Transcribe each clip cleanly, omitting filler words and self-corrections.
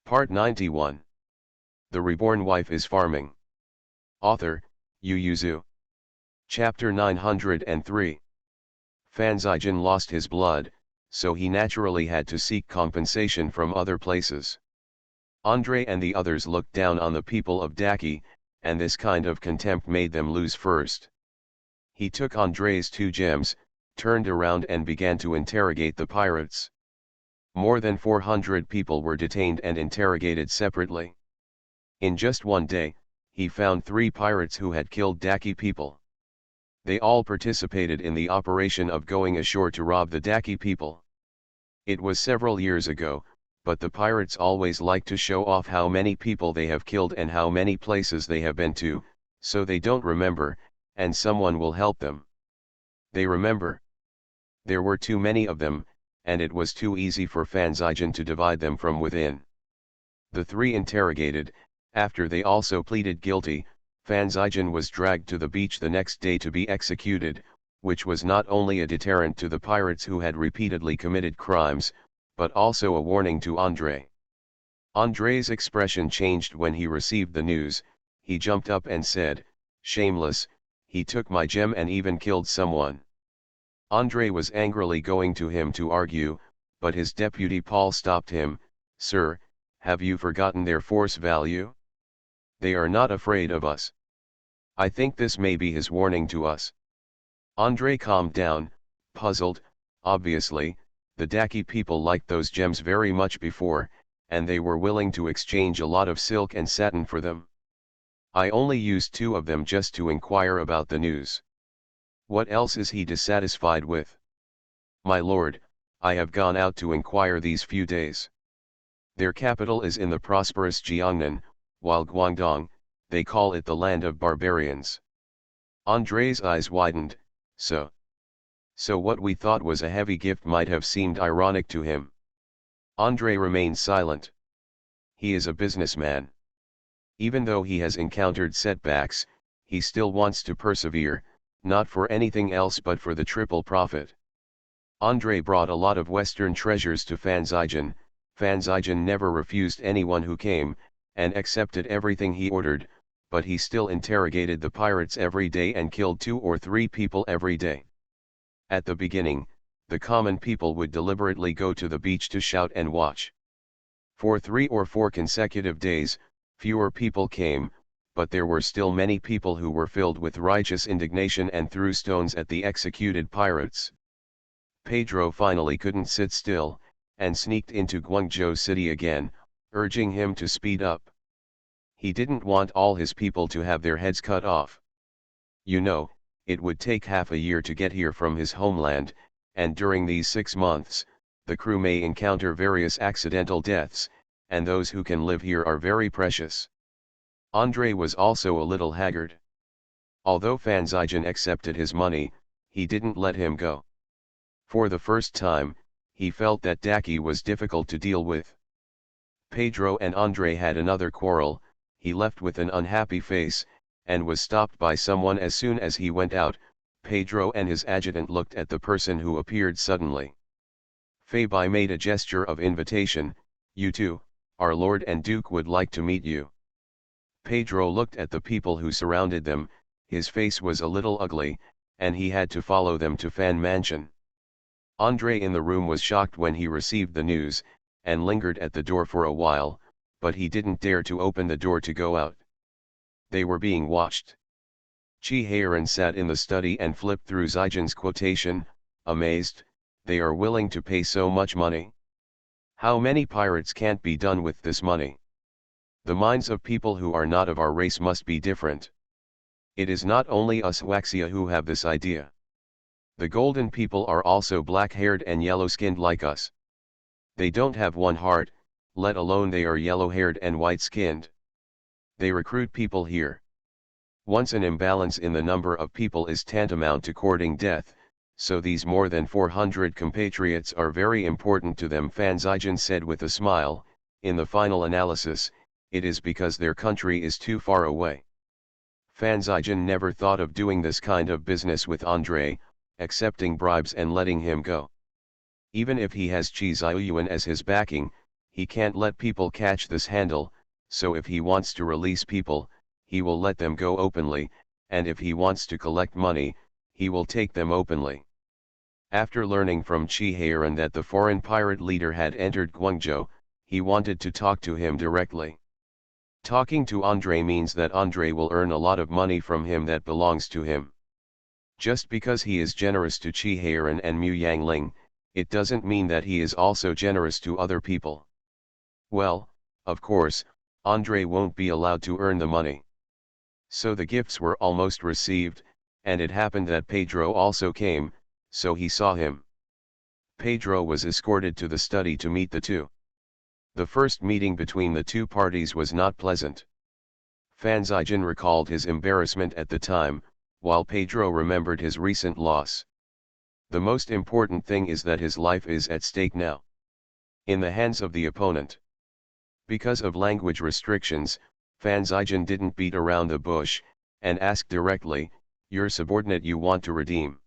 Part 91. The Reborn Wife is Farming. Author, Yu Yuzu. Chapter 903. Fan Zijan lost his blood, so he naturally had to seek compensation from other places. Andre and the others looked down on the people of Daki, and this kind of contempt made them lose first. He took Andre's 2 gems, turned around and began to interrogate the pirates. More than 400 people were detained and interrogated separately. In just one day, he found 3 pirates who had killed Daki people. They all participated in the operation of going ashore to rob the Daki people. It was several years ago, but the pirates always like to show off how many people they have killed and how many places they have been to, so they don't remember, and someone will help them. They remember. There were too many of them, and it was too easy for Fan Zijan to divide them from within. The 3 interrogated, after they also pleaded guilty, Fan Zijan was dragged to the beach the next day to be executed, which was not only a deterrent to the pirates who had repeatedly committed crimes, but also a warning to Andre. Andre's expression changed when he received the news. He jumped up and said, "Shameless, he took my gem and even killed someone." Andre was angrily going to him to argue, but his deputy Paul stopped him. "Sir, have you forgotten their force value? They are not afraid of us. I think this may be his warning to us." Andre calmed down, puzzled. Obviously, the Daki people liked those gems very much before, and they were willing to exchange a lot of silk and satin for them. "I only used 2 of them just to inquire about the news. What else is he dissatisfied with? My lord, I have gone out to inquire these few days. Their capital is in the prosperous Jiangnan, while Guangdong, they call it the land of barbarians." Andre's eyes widened. So what we thought was a heavy gift might have seemed ironic to him. Andre remained silent. He is a businessman. Even though he has encountered setbacks, he still wants to persevere, not for anything else but for the triple profit. Andre brought a lot of Western treasures to Fan Zijan. Fan Zijan never refused anyone who came, and accepted everything he ordered, but he still interrogated the pirates every day and killed 2 or 3 people every day. At the beginning, the common people would deliberately go to the beach to shout and watch. For 3 or 4 consecutive days, fewer people came, but there were still many people who were filled with righteous indignation and threw stones at the executed pirates. Pedro finally couldn't sit still, and sneaked into Guangzhou City again, urging him to speed up. He didn't want all his people to have their heads cut off. You know, it would take half a year to get here from his homeland, and during these 6 months, the crew may encounter various accidental deaths, and those who can live here are very precious. Andre was also a little haggard. Although Fan Zijan accepted his money, he didn't let him go. For the first time, he felt that Daki was difficult to deal with. Pedro and Andre had another quarrel. He left with an unhappy face, and was stopped by someone as soon as he went out. Pedro and his adjutant looked at the person who appeared suddenly. Fabi made a gesture of invitation. "You too, our lord and duke would like to meet you." Pedro looked at the people who surrounded them. His face was a little ugly, and he had to follow them to Fan Mansion. Andre in the room was shocked when he received the news, and lingered at the door for a while, but he didn't dare to open the door to go out. They were being watched. Chi Heiran sat in the study and flipped through Zijan's quotation, amazed. They are willing to pay so much money. How many pirates can't be done with this money? The minds of people who are not of our race must be different. It is not only us Waxia who have this idea. The golden people are also black-haired and yellow-skinned like us. They don't have one heart, let alone they are yellow-haired and white-skinned. They recruit people here. Once an imbalance in the number of people is tantamount to courting death, so these more than 400 compatriots are very important to them, Fan Zijan said with a smile. In the final analysis, it is because their country is too far away. Fan Zijan never thought of doing this kind of business with Andre, accepting bribes and letting him go. Even if he has Chi Ziyuan as his backing, he can't let people catch this handle, so if he wants to release people, he will let them go openly, and if he wants to collect money, he will take them openly. After learning from Chi Heiran that the foreign pirate leader had entered Guangzhou, he wanted to talk to him directly. Talking to Andre means that Andre will earn a lot of money from him that belongs to him. Just because he is generous to Chi Heiran and Mu Yangling, it doesn't mean that he is also generous to other people. Well, of course, Andre won't be allowed to earn the money. So the gifts were almost received, and it happened that Pedro also came, so he saw him. Pedro was escorted to the study to meet the two. The first meeting between the two parties was not pleasant. Fan Zijin recalled his embarrassment at the time, while Pedro remembered his recent loss. The most important thing is that his life is at stake now. In the hands of the opponent. Because of language restrictions, Fan Zijin didn't beat around the bush, and asked directly, "Your subordinate you want to redeem?"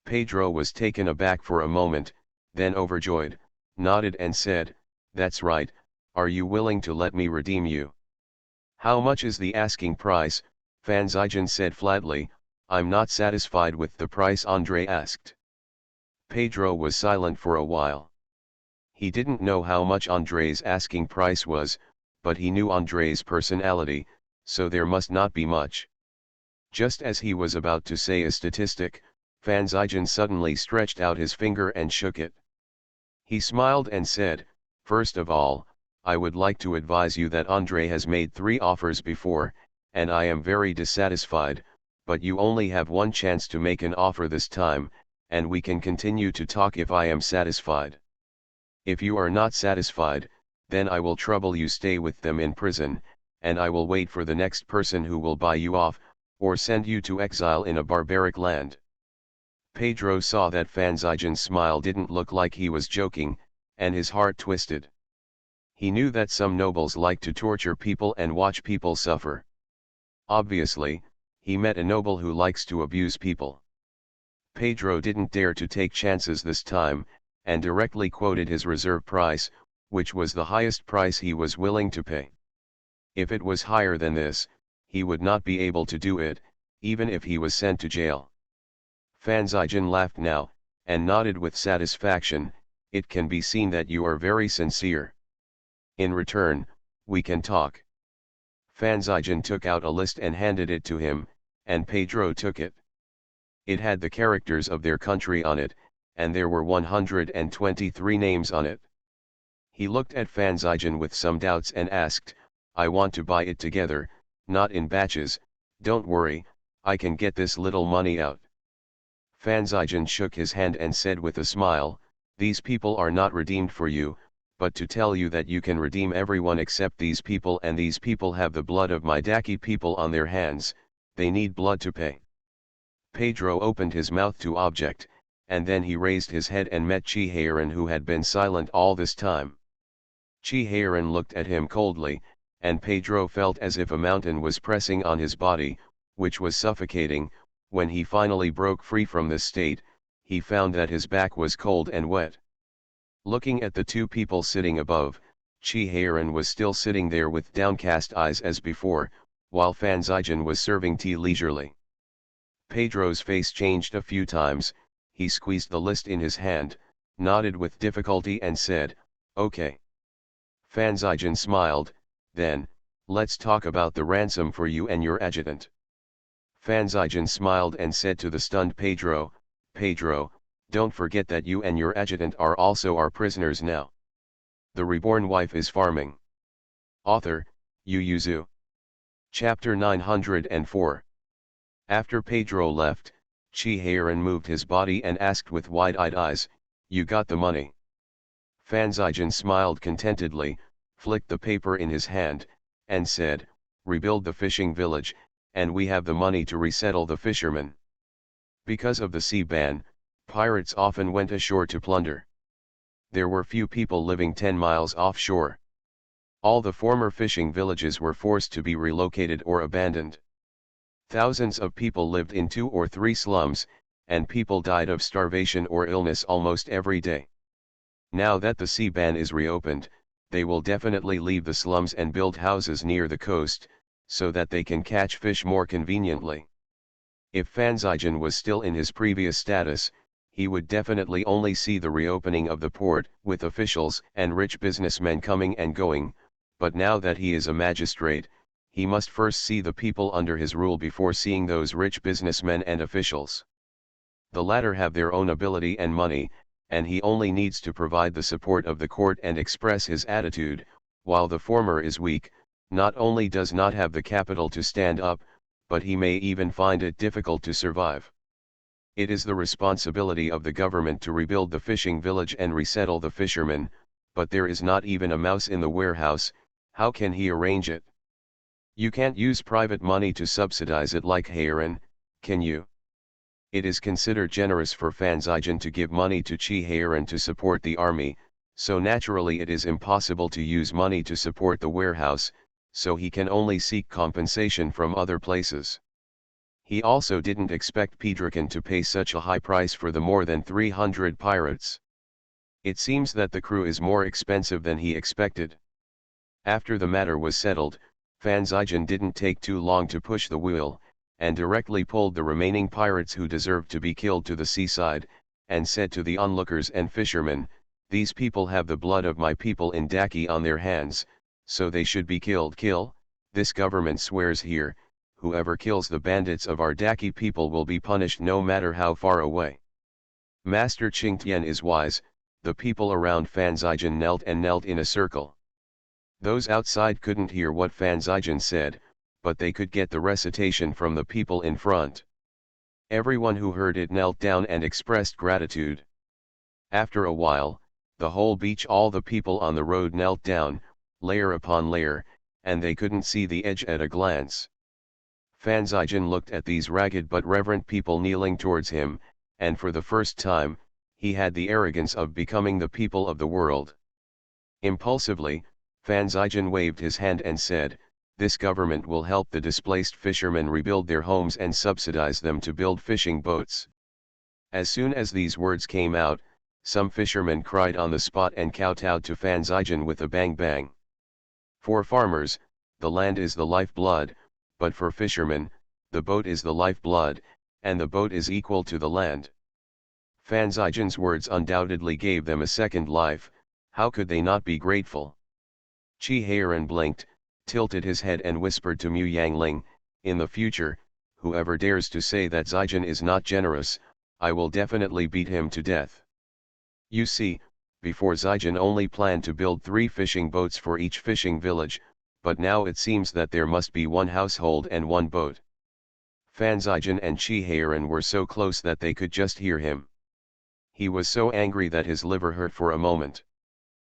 Pedro was taken aback for a moment, then overjoyed, nodded and said, "That's right, are you willing to let me redeem you?" "How much is the asking price?" Fan Zijin said flatly, "I'm not satisfied with the price Andre asked." Pedro was silent for a while. He didn't know how much Andre's asking price was, but he knew Andre's personality, so there must not be much. Just as he was about to say a statistic, Fan Zijin suddenly stretched out his finger and shook it. He smiled and said, "First of all, I would like to advise you that Andre has made 3 offers before, and I am very dissatisfied, but you only have one chance to make an offer this time, and we can continue to talk if I am satisfied. If you are not satisfied, then I will trouble you stay with them in prison, and I will wait for the next person who will buy you off, or send you to exile in a barbaric land." Pedro saw that Fan Zijin's smile didn't look like he was joking, and his heart twisted. He knew that some nobles like to torture people and watch people suffer. Obviously, he met a noble who likes to abuse people. Pedro didn't dare to take chances this time, and directly quoted his reserve price, which was the highest price he was willing to pay. If it was higher than this, he would not be able to do it, even if he was sent to jail. Fan Zijin laughed now, and nodded with satisfaction. "It can be seen that you are very sincere. In return, we can talk." Fan Zijin took out a list and handed it to him, and Pedro took it. It had the characters of their country on it, and there were 123 names on it. He looked at Fan Zijin with some doubts and asked, "I want to buy it together, not in batches. Don't worry, I can get this little money out." Fan Zijin shook his hand and said with a smile, "These people are not redeemed for you, but to tell you that you can redeem everyone except these people, and these people have the blood of my Daki people on their hands, they need blood to pay." Pedro opened his mouth to object, and then he raised his head and met Chi Heiran, who had been silent all this time. Chi Heiran looked at him coldly, and Pedro felt as if a mountain was pressing on his body, which was suffocating. When he finally broke free from this state, he found that his back was cold and wet. Looking at the two people sitting above, Chi Heiran was still sitting there with downcast eyes as before, while Fan Zijin was serving tea leisurely. Pedro's face changed a few times. He squeezed the list in his hand, nodded with difficulty and said, "Okay." Fan Zijin smiled, then, "Let's talk about the ransom for you and your adjutant." Fan Zijin smiled and said to the stunned Pedro, "Pedro, don't forget that you and your adjutant are also our prisoners now. The reborn wife is farming." Author, Yu Yuzu. Chapter 904. After Pedro left, Chi Heiran moved his body and asked with wide-eyed eyes, "You got the money?" Fan Zijin smiled contentedly, flicked the paper in his hand, and said, "Rebuild the fishing village, and we have the money to resettle the fishermen." Because of the sea ban, pirates often went ashore to plunder. There were few people living 10 miles offshore. All the former fishing villages were forced to be relocated or abandoned. Thousands of people lived in 2 or 3 slums, and people died of starvation or illness almost every day. Now that the sea ban is reopened, they will definitely leave the slums and build houses near the coast, so that they can catch fish more conveniently. If Fanzijan was still in his previous status, he would definitely only see the reopening of the port, with officials and rich businessmen coming and going, but now that he is a magistrate, he must first see the people under his rule before seeing those rich businessmen and officials. The latter have their own ability and money, and he only needs to provide the support of the court and express his attitude, while the former is weak, not only does not have the capital to stand up, but he may even find it difficult to survive. It is the responsibility of the government to rebuild the fishing village and resettle the fishermen, but there is not even a mouse in the warehouse. How can he arrange it? You can't use private money to subsidize it like Heiran, can you? It is considered generous for Fanzijan to give money to Heiran to support the army, so naturally it is impossible to use money to support the warehouse, so he can only seek compensation from other places. He also didn't expect Pedrakan to pay such a high price for the more than 300 pirates. It seems that the crew is more expensive than he expected. After the matter was settled, Fanzijan didn't take too long to push the wheel, and directly pulled the remaining pirates who deserved to be killed to the seaside, and said to the onlookers and fishermen, "These people have the blood of my people in Daki on their hands, so they should be killed. Kill, this government swears here, whoever kills the bandits of our Daki people will be punished no matter how far away." Master Chingtian is wise. The people around Fanzijan knelt and knelt in a circle. Those outside couldn't hear what Fanzijan said, but they could get the recitation from the people in front. Everyone who heard it knelt down and expressed gratitude. After a while, the whole beach, all the people on the road knelt down, layer upon layer, and they couldn't see the edge at a glance. Fanzijan looked at these ragged but reverent people kneeling towards him, and for the first time, he had the arrogance of becoming the people of the world. Impulsively, Fanzijan waved his hand and said, "This government will help the displaced fishermen rebuild their homes and subsidize them to build fishing boats." As soon as these words came out, some fishermen cried on the spot and kowtowed to Fanzijan with a bang bang. For farmers, the land is the lifeblood, but for fishermen, the boat is the lifeblood, and the boat is equal to the land. Fanzijan's words undoubtedly gave them a second life. How could they not be grateful? Heiran blinked, tilted his head and whispered to Mu Yangling, "In the future, whoever dares to say that Zijan is not generous, I will definitely beat him to death." You see, before Zijan only planned to build 3 fishing boats for each fishing village, but now it seems that there must be 1 household and 1 boat. Fanzijan and Heiran were so close that they could just hear him. He was so angry that his liver hurt for a moment.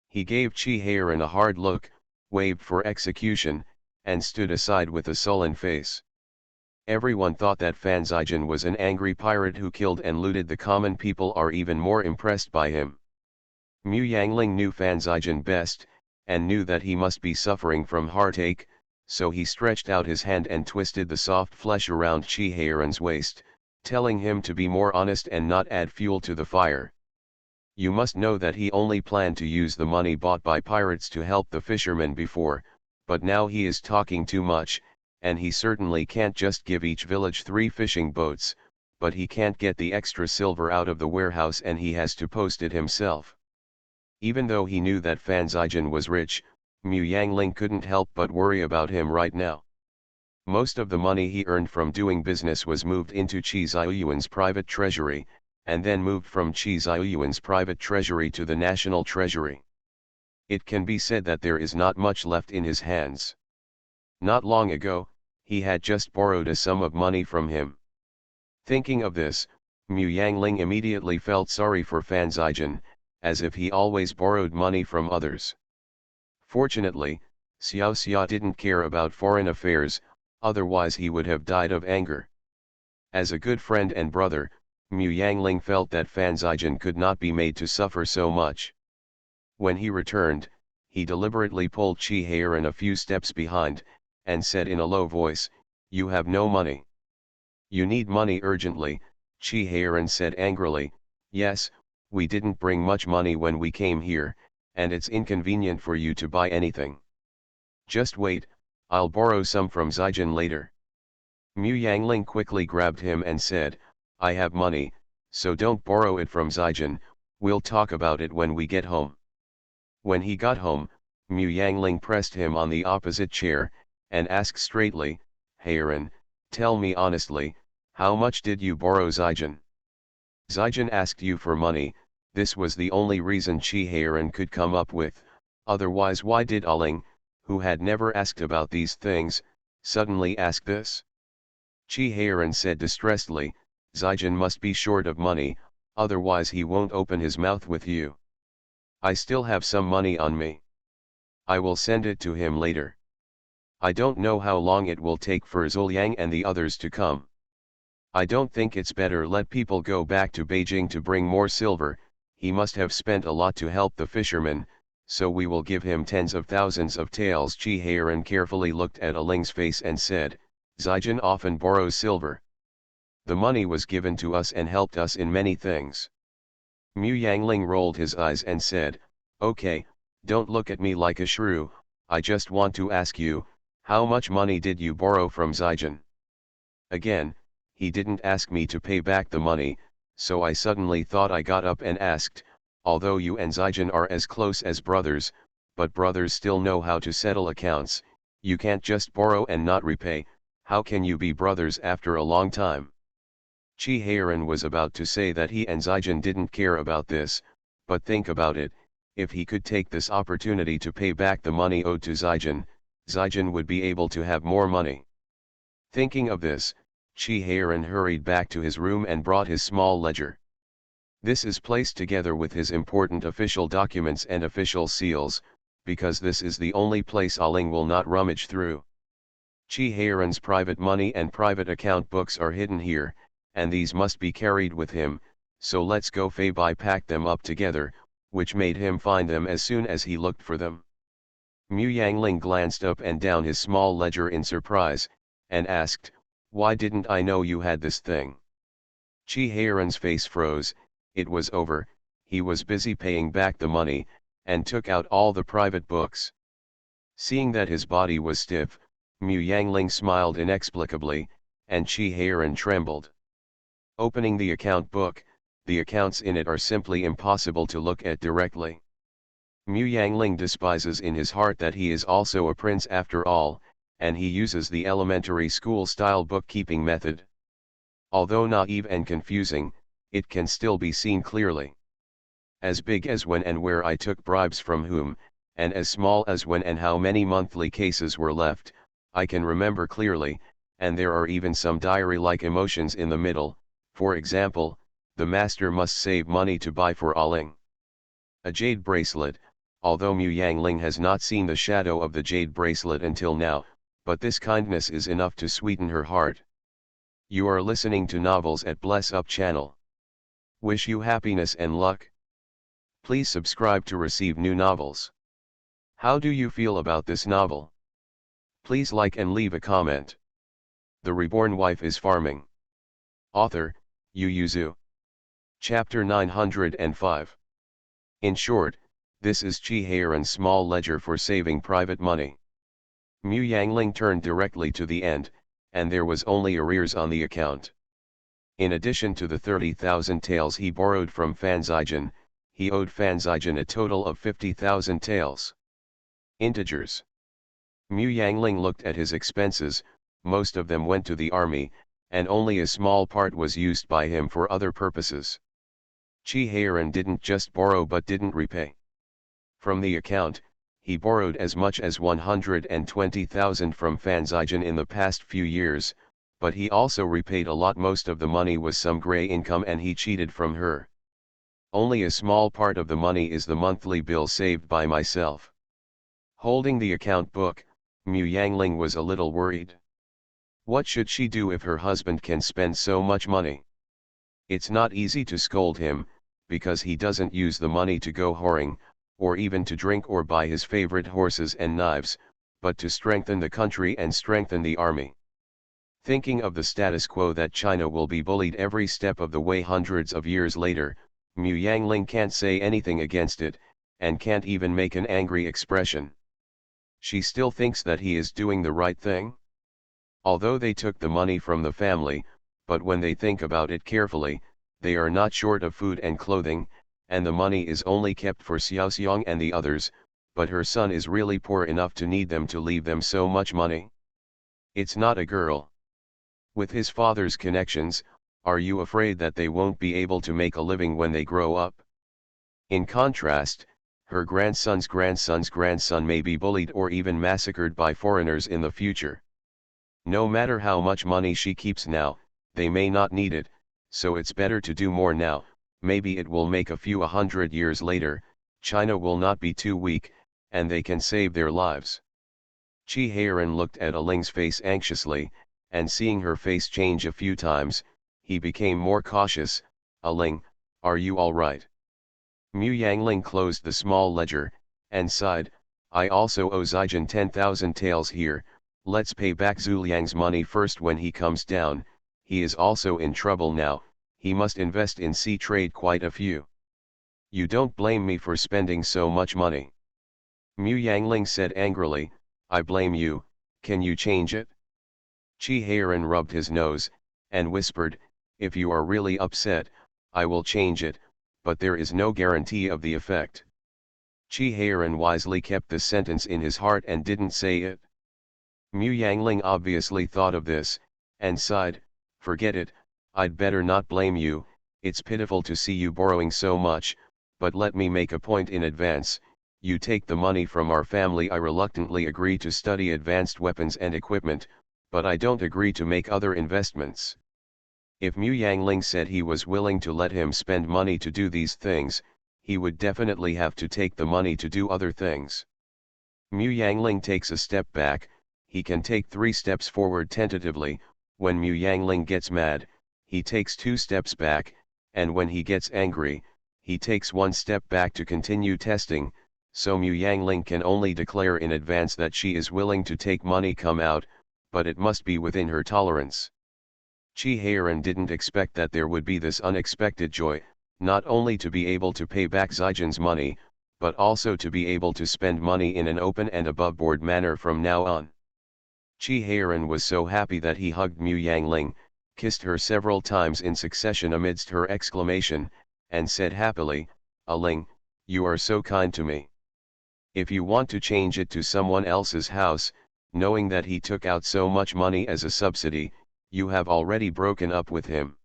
He gave Heiran a hard look, waved for execution, and stood aside with a sullen face. Everyone thought that Fanzijan was an angry pirate who killed and looted the common people, are even more impressed by him. Mu Yangling knew Fanzijan best, and knew that he must be suffering from heartache, so he stretched out his hand and twisted the soft flesh around Heiran's waist, telling him to be more honest and not add fuel to the fire. You must know that he only planned to use the money bought by pirates to help the fishermen before, but now he is talking too much, and he certainly can't just give each village 3 fishing boats, but he can't get the extra silver out of the warehouse and he has to post it himself. Even though he knew that Fanzijan was rich, Mu Yangling couldn't help but worry about him right now. Most of the money he earned from doing business was moved into Qi Ziyuan's private treasury, and then moved from Qi Ziyuan's private treasury to the national treasury. It can be said that there is not much left in his hands. Not long ago, he had just borrowed a sum of money from him. Thinking of this, Mu Yangling immediately felt sorry for Fanzijan, as if he always borrowed money from others. Fortunately, Xiao Xia didn't care about foreign affairs, otherwise he would have died of anger. As a good friend and brother, Mu Yangling felt that Fanzijan could not be made to suffer so much. When he returned, he deliberately pulled Heiran a few steps behind, and said in a low voice, "You have no money." "You need money urgently," Heiran said angrily. "Yes, we didn't bring much money when we came here, and it's inconvenient for you to buy anything. Just wait, I'll borrow some from Zijin later. Mu Yangling quickly grabbed him and said, I have money, so don't borrow it from Zijin, we'll talk about it when we get home. When he got home, Mu Yangling pressed him on the opposite chair, and asked straightly, Heiran, tell me honestly, how much did you borrow Zijin? Zijin asked you for money, this was the only reason Chi Heiran could come up with, otherwise why did Aling, who had never asked about these things, suddenly ask this? Chi Heiran said distressedly, Zijin must be short of money, otherwise he won't open his mouth with you. I still have some money on me. I will send it to him later. I don't know how long it will take for Zuliang and the others to come. I don't think it's better let people go back to Beijing to bring more silver, he must have spent a lot to help the fishermen, so we will give him tens of thousands of taels. Chi Heiran carefully looked at Aling's face and said, Zijin often borrows silver. The money was given to us and helped us in many things. Mu Yangling rolled his eyes and said, okay, don't look at me like a shrew, I just want to ask you, how much money did you borrow from Zijin? Again, he didn't ask me to pay back the money, so I suddenly thought I got up and asked, although you and Zijin are as close as brothers, but brothers still know how to settle accounts, you can't just borrow and not repay, how can you be brothers after a long time? Chi Heiran was about to say that he and Zijin didn't care about this, but think about it, if he could take this opportunity to pay back the money owed to Zijin, Zijin would be able to have more money. Thinking of this, Chi Heiran hurried back to his room and brought his small ledger. This is placed together with his important official documents and official seals, because this is the only place Aling will not rummage through. Chi Heiran's private money and private account books are hidden here, and these must be carried with him, so let's go. Fei Bai packed them up together, which made him find them as soon as he looked for them. Mu Yangling glanced up and down his small ledger in surprise, and asked, why didn't I know you had this thing? Chi Heiran's face froze, it was over, he was busy paying back the money, and took out all the private books. Seeing that his body was stiff, Mu Yangling smiled inexplicably, and Chi Heiran trembled. Opening the account book, the accounts in it are simply impossible to look at directly. Mu Yangling despises in his heart that he is also a prince after all, and he uses the elementary school-style bookkeeping method. Although naive and confusing, it can still be seen clearly. As big as when and where I took bribes from whom, and as small as when and how many monthly cases were left, I can remember clearly, and there are even some diary-like emotions in the middle. For example, the master must save money to buy for Aling a jade bracelet, although Mu Yangling has not seen the shadow of the jade bracelet until now, but this kindness is enough to sweeten her heart. You are listening to Novels at Bless Up channel. Wish you happiness and luck. Please subscribe to receive new novels. How do you feel about this novel? Please like and leave a comment. The Reborn Wife is Farming. Author, Yu Yuzu. Chapter 905. In short, this is Chi Heiran's small ledger for saving private money. Mu Yangling turned directly to the end, and there was only arrears on the account. In addition to the 30,000 taels he borrowed from Fan Zijin, he owed Fan Zijin a total of 50,000 taels. Integers. Mu Yangling looked at his expenses, most of them went to the army, and only a small part was used by him for other purposes. Chi Heiran didn't just borrow but didn't repay. From the account, he borrowed as much as 120,000 from Fan Zijin in the past few years, but he also repaid a lot. Most of the money was some grey income and he cheated from her. Only a small part of the money is the monthly bill saved by myself. Holding the account book, Mu Yangling was a little worried. What should she do if her husband can spend so much money? It's not easy to scold him, because he doesn't use the money to go whoring, or even to drink or buy his favorite horses and knives, but to strengthen the country and strengthen the army. Thinking of the status quo that China will be bullied every step of the way hundreds of years later, Mu Yangling can't say anything against it, and can't even make an angry expression. She still thinks that he is doing the right thing? Although they took the money from the family, but when they think about it carefully, they are not short of food and clothing, and the money is only kept for Xiaoxiang and the others, but her son is really poor enough to need them to leave them so much money. It's not a girl. With his father's connections, are you afraid that they won't be able to make a living when they grow up? In contrast, her grandson's grandson's grandson may be bullied or even massacred by foreigners in the future. No matter how much money she keeps now, they may not need it, so it's better to do more now. Maybe it will make a few 100 years later, China will not be too weak, and they can save their lives. Chi Heiran looked at Aling's face anxiously, and seeing her face change a few times, he became more cautious. Aling, are you all right? Mu Yangling closed the small ledger, and sighed, I also owe Zijin 10,000 taels here. Let's pay back Zuliang's money first when he comes down. He is also in trouble now, he must invest in sea trade quite a few. You don't blame me for spending so much money. Mu Yangling said angrily, I blame you, can you change it? Chi Heiran rubbed his nose, and whispered, if you are really upset, I will change it, but there is no guarantee of the effect. Chi Heiran wisely kept the sentence in his heart and didn't say it. Mu Yangling obviously thought of this, and sighed, forget it, I'd better not blame you, it's pitiful to see you borrowing so much, but let me make a point in advance, you take the money from our family. I reluctantly agree to study advanced weapons and equipment, but I don't agree to make other investments. If Mu Yangling said he was willing to let him spend money to do these things, he would definitely have to take the money to do other things. Mu Yangling takes a step back, he can take 3 steps forward tentatively. When Mu Yangling gets mad, he takes 2 steps back, and when he gets angry, he takes 1 step back to continue testing, so Mu Yangling can only declare in advance that she is willing to take money come out, but it must be within her tolerance. Chi Heiran didn't expect that there would be this unexpected joy, not only to be able to pay back Zijin's money, but also to be able to spend money in an open and above-board manner from now on. Chi Heiran was so happy that he hugged Mu Yangling, kissed her several times in succession amidst her exclamation, and said happily, Aling, you are so kind to me. If you want to change it to someone else's house, knowing that he took out so much money as a subsidy, you have already broken up with him.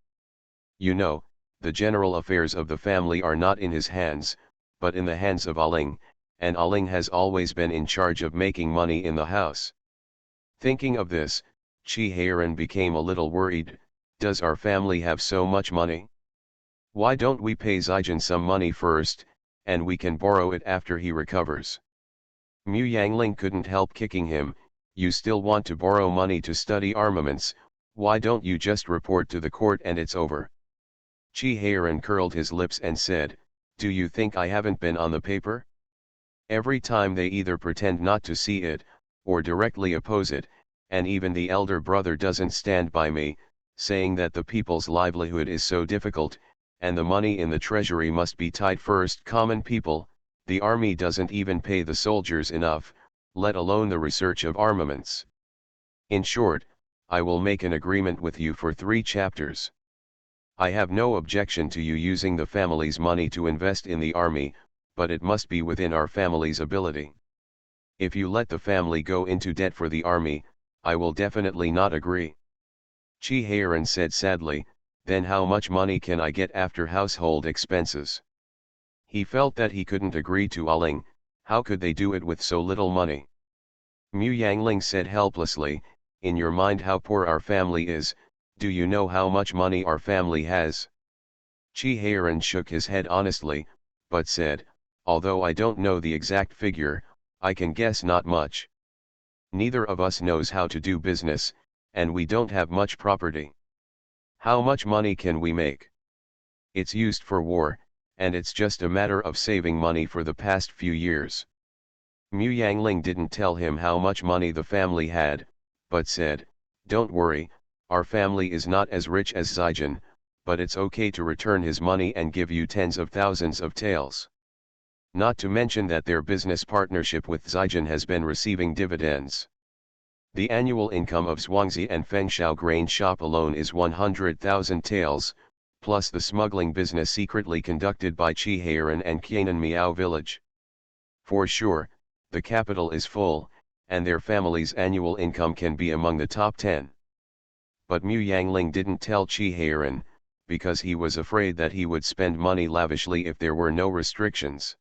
You know, the general affairs of the family are not in his hands, but in the hands of Aling, and Aling has always been in charge of making money in the house. Thinking of this, Chi Heiran became a little worried. Does our family have so much money? Why don't we pay Zijin some money first, and we can borrow it after he recovers? Mu Yangling couldn't help kicking him. You still want to borrow money to study armaments, why don't you just report to the court and it's over? Chi Heiran curled his lips and said, do you think I haven't been on the paper? Every time they either pretend not to see it, or directly oppose it, and even the elder brother doesn't stand by me, saying that the people's livelihood is so difficult, and the money in the treasury must be tight first. Common people, the army doesn't even pay the soldiers enough, let alone the research of armaments. In short, I will make an agreement with you for 3 chapters. I have no objection to you using the family's money to invest in the army, but it must be within our family's ability. If you let the family go into debt for the army, I will definitely not agree. Chi Heiran said sadly, then how much money can I get after household expenses? He felt that he couldn't agree to Aling. How could they do it with so little money? Mu Yangling said helplessly, in your mind how poor our family is, do you know how much money our family has? Chi Heiran shook his head honestly, but said, although I don't know the exact figure, I can guess not much. Neither of us knows how to do business, and we don't have much property. How much money can we make? It's used for war, and it's just a matter of saving money for the past few years. Mu Yangling didn't tell him how much money the family had, but said, don't worry, our family is not as rich as Zijin, but it's okay to return his money and give you tens of thousands of taels. Not to mention that their business partnership with Zijin has been receiving dividends. The annual income of Zhuangzi and Fengshao grain shop alone is 100,000 taels, plus the smuggling business secretly conducted by Qihairan and Qianan Miao village. For sure, the capital is full, and their family's annual income can be among the top 10. But Mu Yangling didn't tell Qihairan, because he was afraid that he would spend money lavishly if there were no restrictions.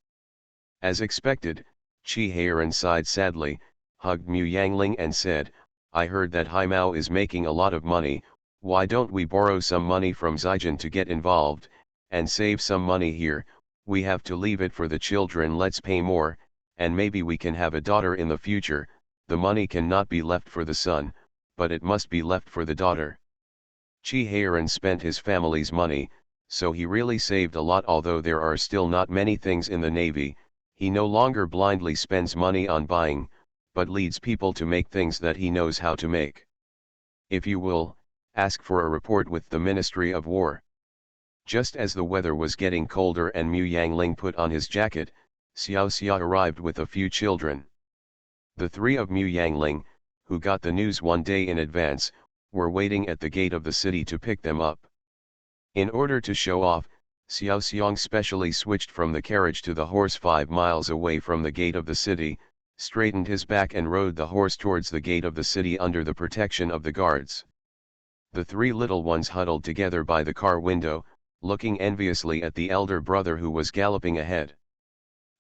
As expected, Qihairan sighed sadly, hugged Mu Yangling and said, "I heard that Haimao is making a lot of money, why don't we borrow some money from Zijin to get involved, and save some money here, we have to leave it for the children, let's pay more, and maybe we can have a daughter in the future, the money cannot be left for the son, but it must be left for the daughter." Qihairan spent his family's money, so he really saved a lot. Although there are still not many things in the navy, he no longer blindly spends money on buying, but leads people to make things that he knows how to make. If you will, ask for a report with the Ministry of War. Just as the weather was getting colder and Mu Yangling put on his jacket, Xiao Xia arrived with a few children. The three of Mu Yangling, who got the news one day in advance, were waiting at the gate of the city to pick them up. In order to show off, Xiao Xiang specially switched from the carriage to the horse 5 miles away from the gate of the city, straightened his back and rode the horse towards the gate of the city under the protection of the guards. The three little ones huddled together by the car window, looking enviously at the elder brother who was galloping ahead.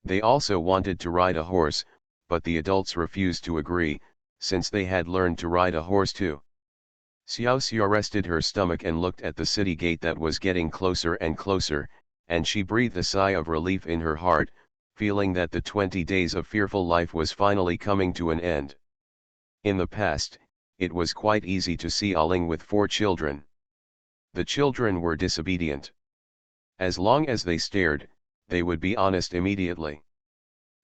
They also wanted to ride a horse, but the adults refused to agree, since they had learned to ride a horse too. Xiao Xia rested her stomach and looked at the city gate that was getting closer and closer, and she breathed a sigh of relief in her heart, feeling that the 20 days of fearful life was finally coming to an end. In the past, it was quite easy to see Aling with 4 children. The children were disobedient. As long as they stared, they would be honest immediately.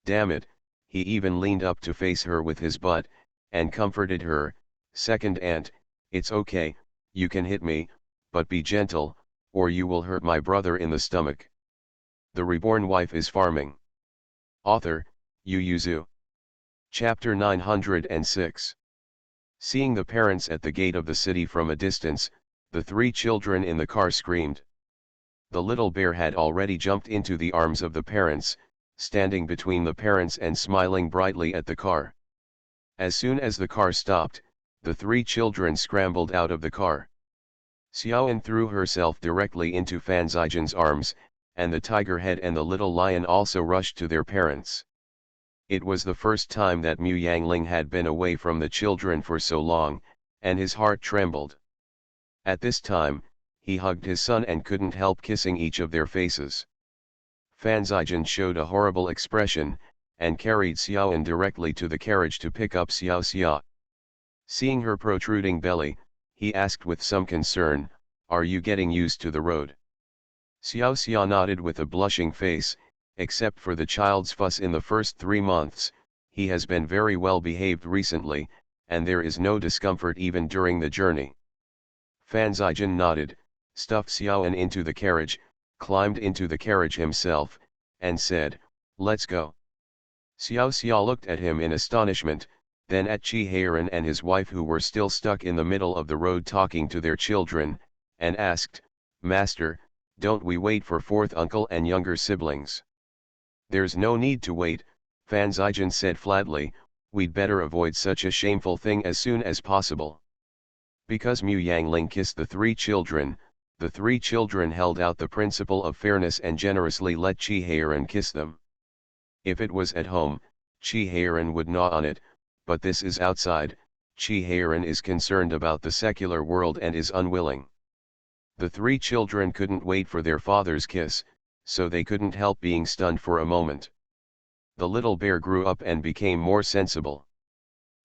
Damn it, he even leaned up to face her with his butt, and comforted her, "Second aunt, it's okay, you can hit me, but be gentle, or you will hurt my brother in the stomach." The Reborn Wife is Farming. Author, Yu Yuzu. Chapter 906. Seeing the parents at the gate of the city from a distance, the 3 children in the car screamed. The little bear had already jumped into the arms of the parents, standing between the parents and smiling brightly at the car. As soon as the car stopped, the 3 children scrambled out of the car. Xiaoan threw herself directly into Fan Zijin's arms, and the tiger head and the little lion also rushed to their parents. It was the first time that Mu Yangling had been away from the children for so long, and his heart trembled. At this time, he hugged his son and couldn't help kissing each of their faces. Fan Zijin showed a horrible expression, and carried Xiaoan directly to the carriage to pick up Xiao Xia. Seeing her protruding belly, he asked with some concern, "Are you getting used to the road?" Xiao Xia nodded with a blushing face. "Except for the child's fuss in the first 3 months, he has been very well behaved recently, and there is no discomfort even during the journey." Fan Zijin nodded, stuffed Xiaoan into the carriage, climbed into the carriage himself, and said, "Let's go." Xiao Xia looked at him in astonishment, then at Qihairan and his wife who were still stuck in the middle of the road talking to their children, and asked, "Master, don't we wait for 4th uncle and younger siblings?" "There's no need to wait," Fan Zijin said flatly, "we'd better avoid such a shameful thing as soon as possible." Because Mu Yangling kissed the 3 children, the 3 children held out the principle of fairness and generously let Qihairan kiss them. If it was at home, Qihairan would gnaw on it, but this is outside. Qihairan is concerned about the secular world and is unwilling. The 3 children couldn't wait for their father's kiss, so they couldn't help being stunned for a moment. The little bear grew up and became more sensible.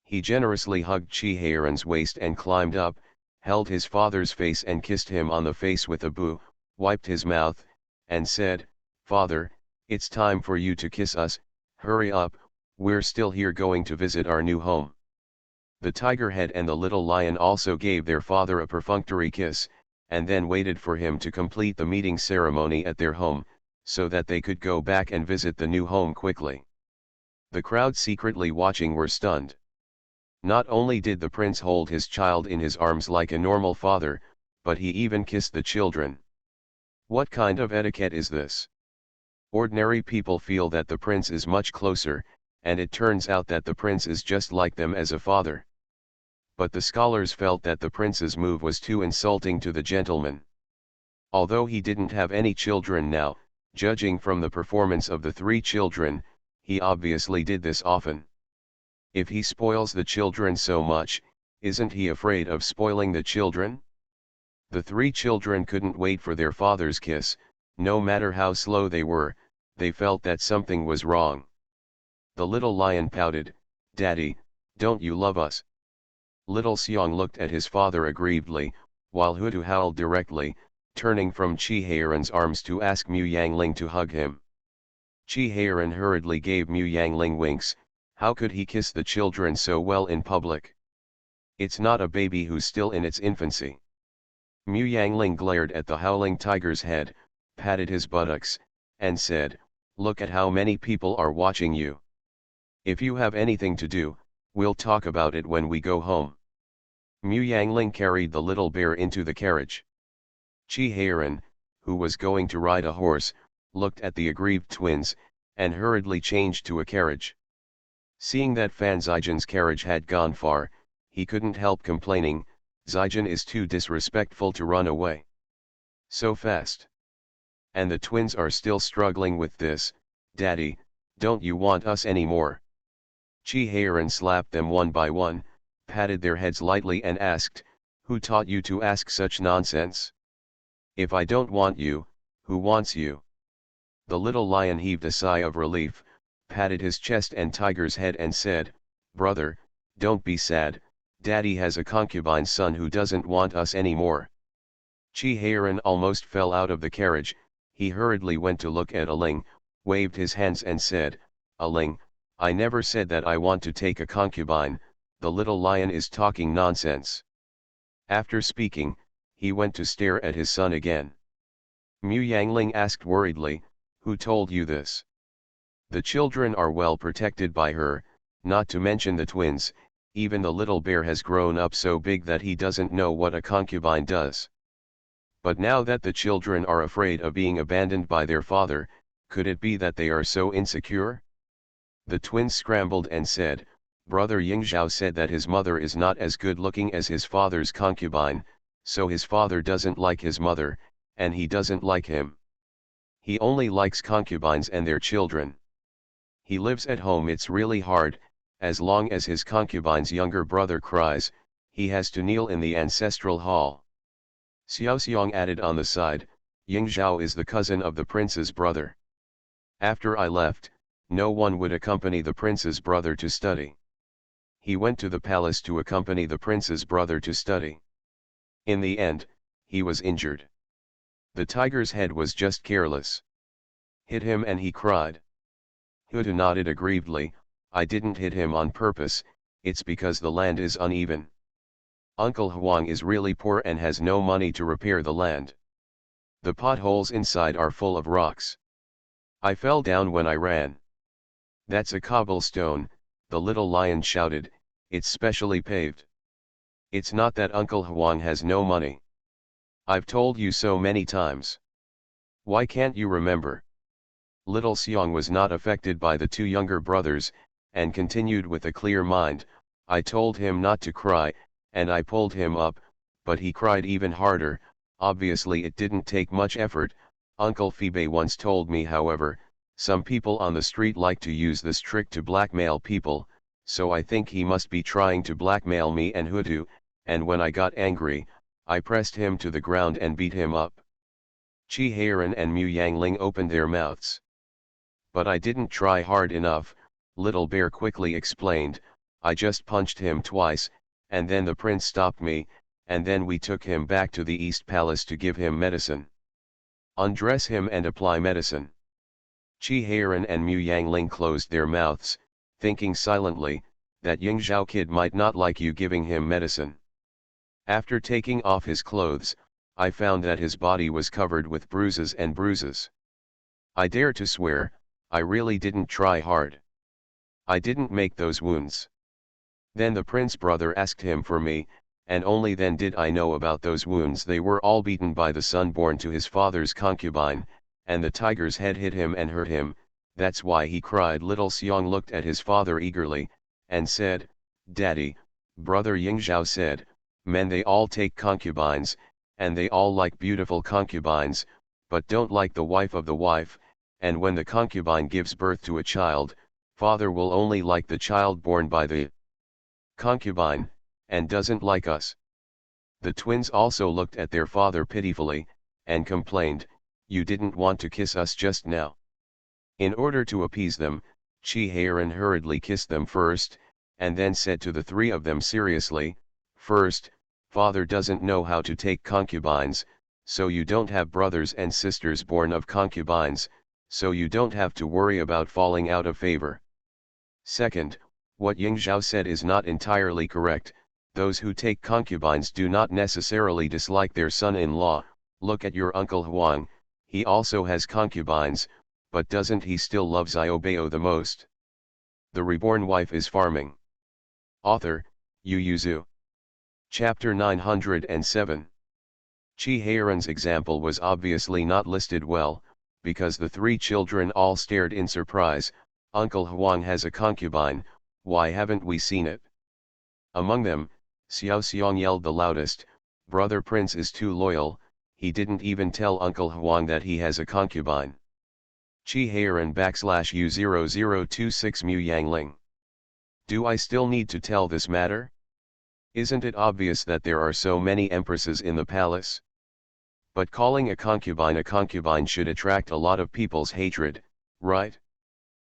He generously hugged Qihairan's waist and climbed up, held his father's face and kissed him on the face with a boo, wiped his mouth, and said, "Father, it's time for you to kiss us, hurry up, we're still here going to visit our new home." The tiger head and the little lion also gave their father a perfunctory kiss, and then waited for him to complete the meeting ceremony at their home, so that they could go back and visit the new home quickly. The crowd secretly watching were stunned. Not only did the prince hold his child in his arms like a normal father, but he even kissed the children. What kind of etiquette is this? Ordinary people feel that the prince is much closer, and it turns out that the prince is just like them as a father. But the scholars felt that the prince's move was too insulting to the gentleman. Although he didn't have any children now, judging from the performance of the 3 children, he obviously did this often. If he spoils the children so much, isn't he afraid of spoiling the children? The 3 children couldn't wait for their father's kiss. No matter how slow they were, they felt that something was wrong. The little lion pouted, "Daddy, don't you love us?" Little Seong looked at his father aggrievedly, while Hutu howled directly, turning from Chi Haeran's arms to ask Mu Yangling to hug him. Chi Haeran hurriedly gave Mu Yangling winks. How could he kiss the children so well in public? It's not a baby who's still in its infancy. Mu Yangling glared at the howling tiger's head, patted his buttocks, and said, "Look at how many people are watching you. If you have anything to do, we'll talk about it when we go home." Mu Yangling carried the little bear into the carriage. Chi Haeran, who was going to ride a horse, looked at the aggrieved twins, and hurriedly changed to a carriage. Seeing that Fan Zijin's carriage had gone far, he couldn't help complaining, "Zijin is too disrespectful to run away so fast. And the twins are still struggling with this. Daddy, don't you want us anymore?" Chi Haeran slapped them one by one, patted their heads lightly and asked, "Who taught you to ask such nonsense? If I don't want you, who wants you?" The little lion heaved a sigh of relief, patted his chest and tiger's head and said, "Brother, don't be sad, Daddy has a concubine son who doesn't want us anymore." Chi Haeran almost fell out of the carriage. He hurriedly went to look at Aling, waved his hands and said, "Aling, I never said that I want to take a concubine, the little lion is talking nonsense." After speaking, he went to stare at his son again. Mu Yangling asked worriedly, "Who told you this?" "The children are well protected by her, not to mention the twins. Even the little bear has grown up so big that he doesn't know what a concubine does." "But now that the children are afraid of being abandoned by their father, could it be that they are so insecure?" The twins scrambled and said, "Brother Yingzhao said that his mother is not as good looking as his father's concubine, so his father doesn't like his mother, and he doesn't like him. He only likes concubines and their children. He lives at home. It's really hard. As long as his concubine's younger brother cries, he has to kneel in the ancestral hall." Xiao Xiong added on the side, "Yingzhao is the cousin of the prince's brother. After I left, no one would accompany the prince's brother to study. He went to the palace to accompany the prince's brother to study. In the end, he was injured. The tiger's head was just careless. Hit him and he cried." Hutu nodded aggrievedly, "I didn't hit him on purpose, it's because the land is uneven. Uncle Huang is really poor and has no money to repair the land. The potholes inside are full of rocks. I fell down when I ran." "That's a cobblestone," the little lion shouted, "it's specially paved. It's not that Uncle Huang has no money. I've told you so many times. Why can't you remember?" Little Seong was not affected by the 2 younger brothers, and continued with a clear mind, "I told him not to cry, and I pulled him up, but he cried even harder. Obviously it didn't take much effort. Uncle Phoebe once told me, however, some people on the street like to use this trick to blackmail people, so I think he must be trying to blackmail me and Hutu, and when I got angry, I pressed him to the ground and beat him up." Chi Haeran and Mu Yangling opened their mouths. "But I didn't try hard enough," Little Bear quickly explained, "I just punched him twice, and then the prince stopped me, and then we took him back to the East Palace to give him medicine. Undress him and apply medicine." Chi Haeran and Mu Yangling closed their mouths, thinking silently, that Yingzhao kid might not like you giving him medicine. After taking off his clothes, I found that his body was covered with bruises and bruises. I dare to swear, I really didn't try hard. I didn't make those wounds. Then the prince brother asked him for me, and only then did I know about those wounds. They were all beaten by the son born to his father's concubine, and the tiger's head hit him and hurt him, that's why he cried. Little Xiang looked at his father eagerly, and said, Daddy, brother Yingzhao said, men they all take concubines, and they all like beautiful concubines, but don't like the wife of the wife, and when the concubine gives birth to a child, father will only like the child born by the concubine, and doesn't like us. The twins also looked at their father pitifully, and complained, you didn't want to kiss us just now. In order to appease them, Chi Heiran hurriedly kissed them first, and then said to the three of them seriously, first, father doesn't know how to take concubines, so you don't have brothers and sisters born of concubines, so you don't have to worry about falling out of favor. Second, what Yingzhao said is not entirely correct. Those who take concubines do not necessarily dislike their son-in-law. Look at your uncle Huang, he also has concubines, but doesn't he still love Xiaobao the most? The reborn wife is farming. Author, Yu Yuzu. Chapter 907. Chi Heiran's example was obviously not listed well, because the three children all stared in surprise. Uncle Huang has a concubine, why haven't we seen it? Among them, Xiao Xiang yelled the loudest, brother Prince is too loyal, he didn't even tell Uncle Huang that he has a concubine. Chi Heiran /U0026 Mu Yangling. Do I still need to tell this matter? Isn't it obvious that there are so many empresses in the palace? But calling a concubine should attract a lot of people's hatred, right?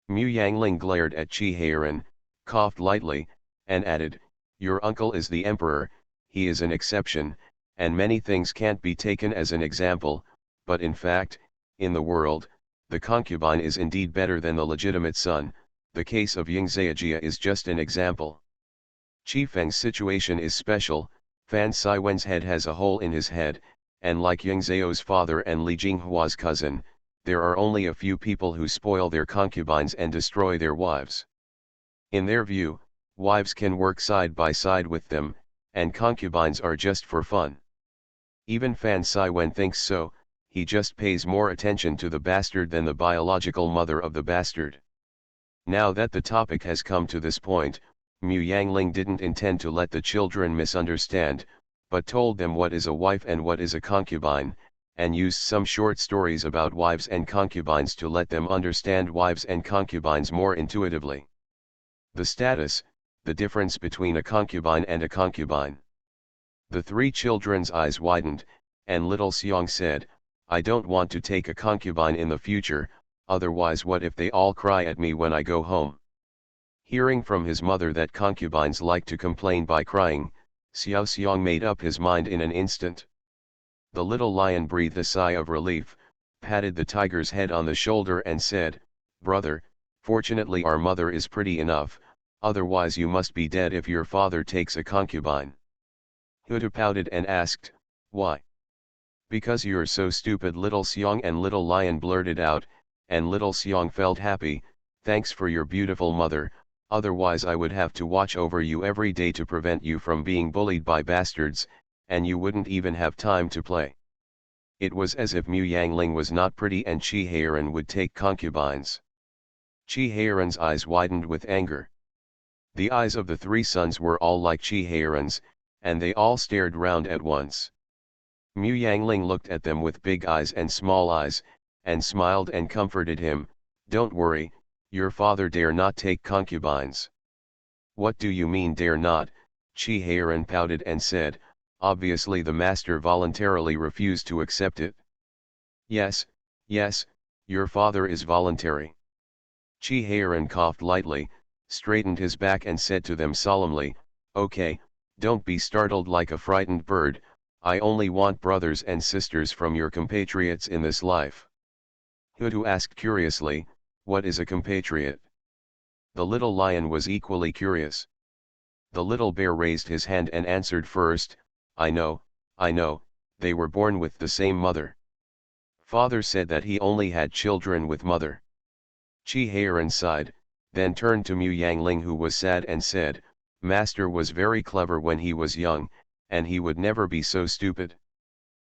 Mu Yangling glared at Chi Heiran, coughed lightly, and added, your uncle is the emperor, he is an exception, and many things can't be taken as an example, but in fact, in the world, the concubine is indeed better than the legitimate son. The case of Ying Zhejiang is just an example. Qi Feng's situation is special. Fan Siwen's head has a hole in his head, and like Ying Zheo's father and Li Jinghua's cousin, there are only a few people who spoil their concubines and destroy their wives. In their view, wives can work side by side with them, and concubines are just for fun. Even Fan Siwen thinks so, he just pays more attention to the bastard than the biological mother of the bastard. Now that the topic has come to this point, Mu Yangling didn't intend to let the children misunderstand, but told them what is a wife and what is a concubine, and used some short stories about wives and concubines to let them understand wives and concubines more intuitively. The status, the difference between a concubine and a concubine. The three children's eyes widened, and little Xiang said, I don't want to take a concubine in the future, otherwise what if they all cry at me when I go home? Hearing from his mother that concubines like to complain by crying, Xiao Xiang made up his mind in an instant. The little lion breathed a sigh of relief, patted the tiger's head on the shoulder and said, brother, fortunately our mother is pretty enough, otherwise you must be dead if your father takes a concubine. Huda pouted and asked, why? Because you're so stupid, little Xiang and little lion blurted out, and little Xiang felt happy, thanks for your beautiful mother, otherwise I would have to watch over you every day to prevent you from being bullied by bastards, and you wouldn't even have time to play. It was as if Mu Yangling was not pretty and Chi Heiran would take concubines. Chi Heiran's eyes widened with anger. The eyes of the three sons were all like Chi Heiran's, and they all stared round at once. Mu Yangling looked at them with big eyes and small eyes, and smiled and comforted him, don't worry, your father dare not take concubines. What do you mean dare not? Chi Heiran pouted and said, obviously the master voluntarily refused to accept it. Yes, your father is voluntary. Chi Heiran coughed lightly, straightened his back and said to them solemnly, okay, don't be startled like a frightened bird, I only want brothers and sisters from your compatriots in this life. Hudu asked curiously, what is a compatriot? The little lion was equally curious. The little bear raised his hand and answered first, I know, they were born with the same mother. Father said that he only had children with mother. Chi Heiran sighed, then turned to Mu Yangling, who was sad, and said, Master was very clever when he was young, and he would never be so stupid.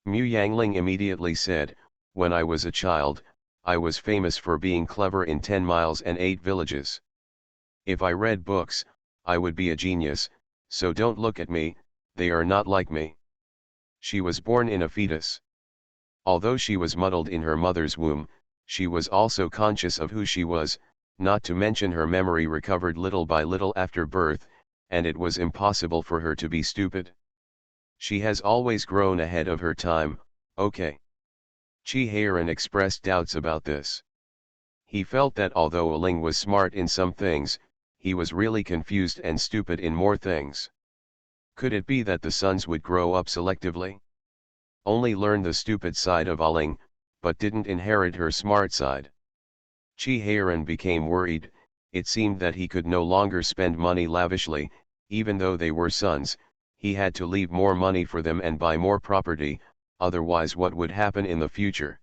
Mu Yangling immediately said, when I was a child, I was famous for being clever in 10 miles and 8 villages. If I read books, I would be a genius, so don't look at me, they are not like me. She was born in a fetus. Although she was muddled in her mother's womb, she was also conscious of who she was, not to mention her memory recovered little by little after birth, and it was impossible for her to be stupid. She has always grown ahead of her time, okay. Chi Heiran expressed doubts about this. He felt that although Ling was smart in some things, he was really confused and stupid in more things. Could it be that the sons would grow up selectively? Only learn the stupid side of Ling, but didn't inherit her smart side. Chi Heiran became worried. It seemed that he could no longer spend money lavishly, even though they were sons. He had to leave more money for them and buy more property, otherwise what would happen in the future?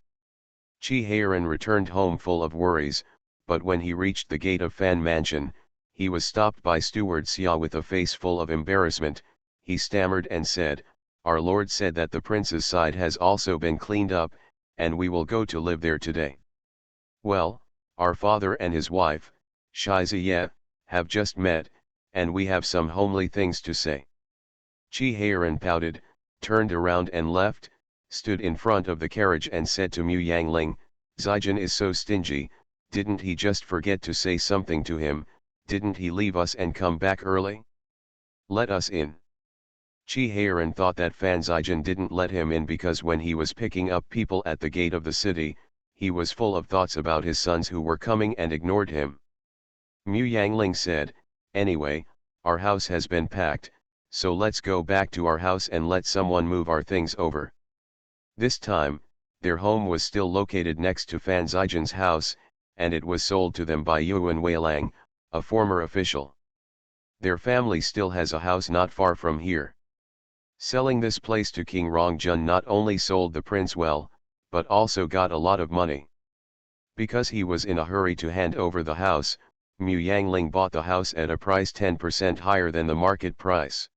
Chi Heiran returned home full of worries, but when he reached the gate of Fan Mansion, he was stopped by Steward Xia with a face full of embarrassment. He stammered and said, Our Lord said that the prince's side has also been cleaned up, and we will go to live there today. Well, our father and his wife, Shiziye, have just met, and we have some homely things to say. Chi Heiran pouted, turned around and left, stood in front of the carriage and said to Mu Yangling, Zijin is so stingy, didn't he just forget to say something to him, didn't he leave us and come back early? Let us in. Chi Heiran thought that Fan Zijin didn't let him in because when he was picking up people at the gate of the city, he was full of thoughts about his sons who were coming and ignored him. Mu Yangling said, Anyway, our house has been packed, so let's go back to our house and let someone move our things over. This time, their home was still located next to Fan Zijin's house, and it was sold to them by Yuan Weilang, a former official. Their family still has a house not far from here. Selling this place to King Rongjun not only sold the prince well, but also got a lot of money. Because he was in a hurry to hand over the house, Mu Yangling bought the house at a price 10% higher than the market price.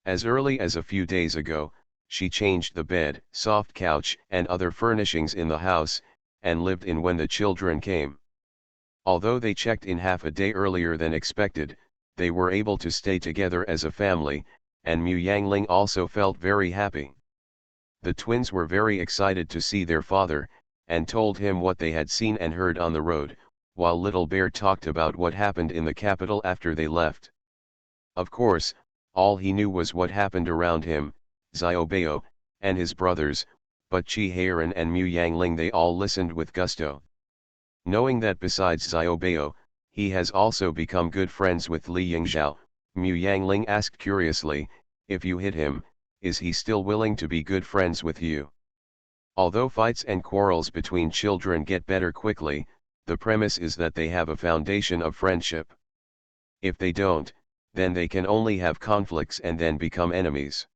As early as a few days ago, she changed the bed, soft couch and other furnishings in the house, and lived in when the children came. Although they checked in half a day earlier than expected, they were able to stay together as a family, and Mu Yangling also felt very happy. The twins were very excited to see their father, and told him what they had seen and heard on the road, while Little Bear talked about what happened in the capital after they left. Of course, all he knew was what happened around him, Xiaobao, and his brothers, but Chi Heiran and Mu Yangling they all listened with gusto. Knowing that besides Xiaobao, he has also become good friends with Li Yingzhao, Mu Yangling asked curiously, if you hit him, is he still willing to be good friends with you? Although fights and quarrels between children get better quickly, the premise is that they have a foundation of friendship. If they don't, then they can only have conflicts and then become enemies.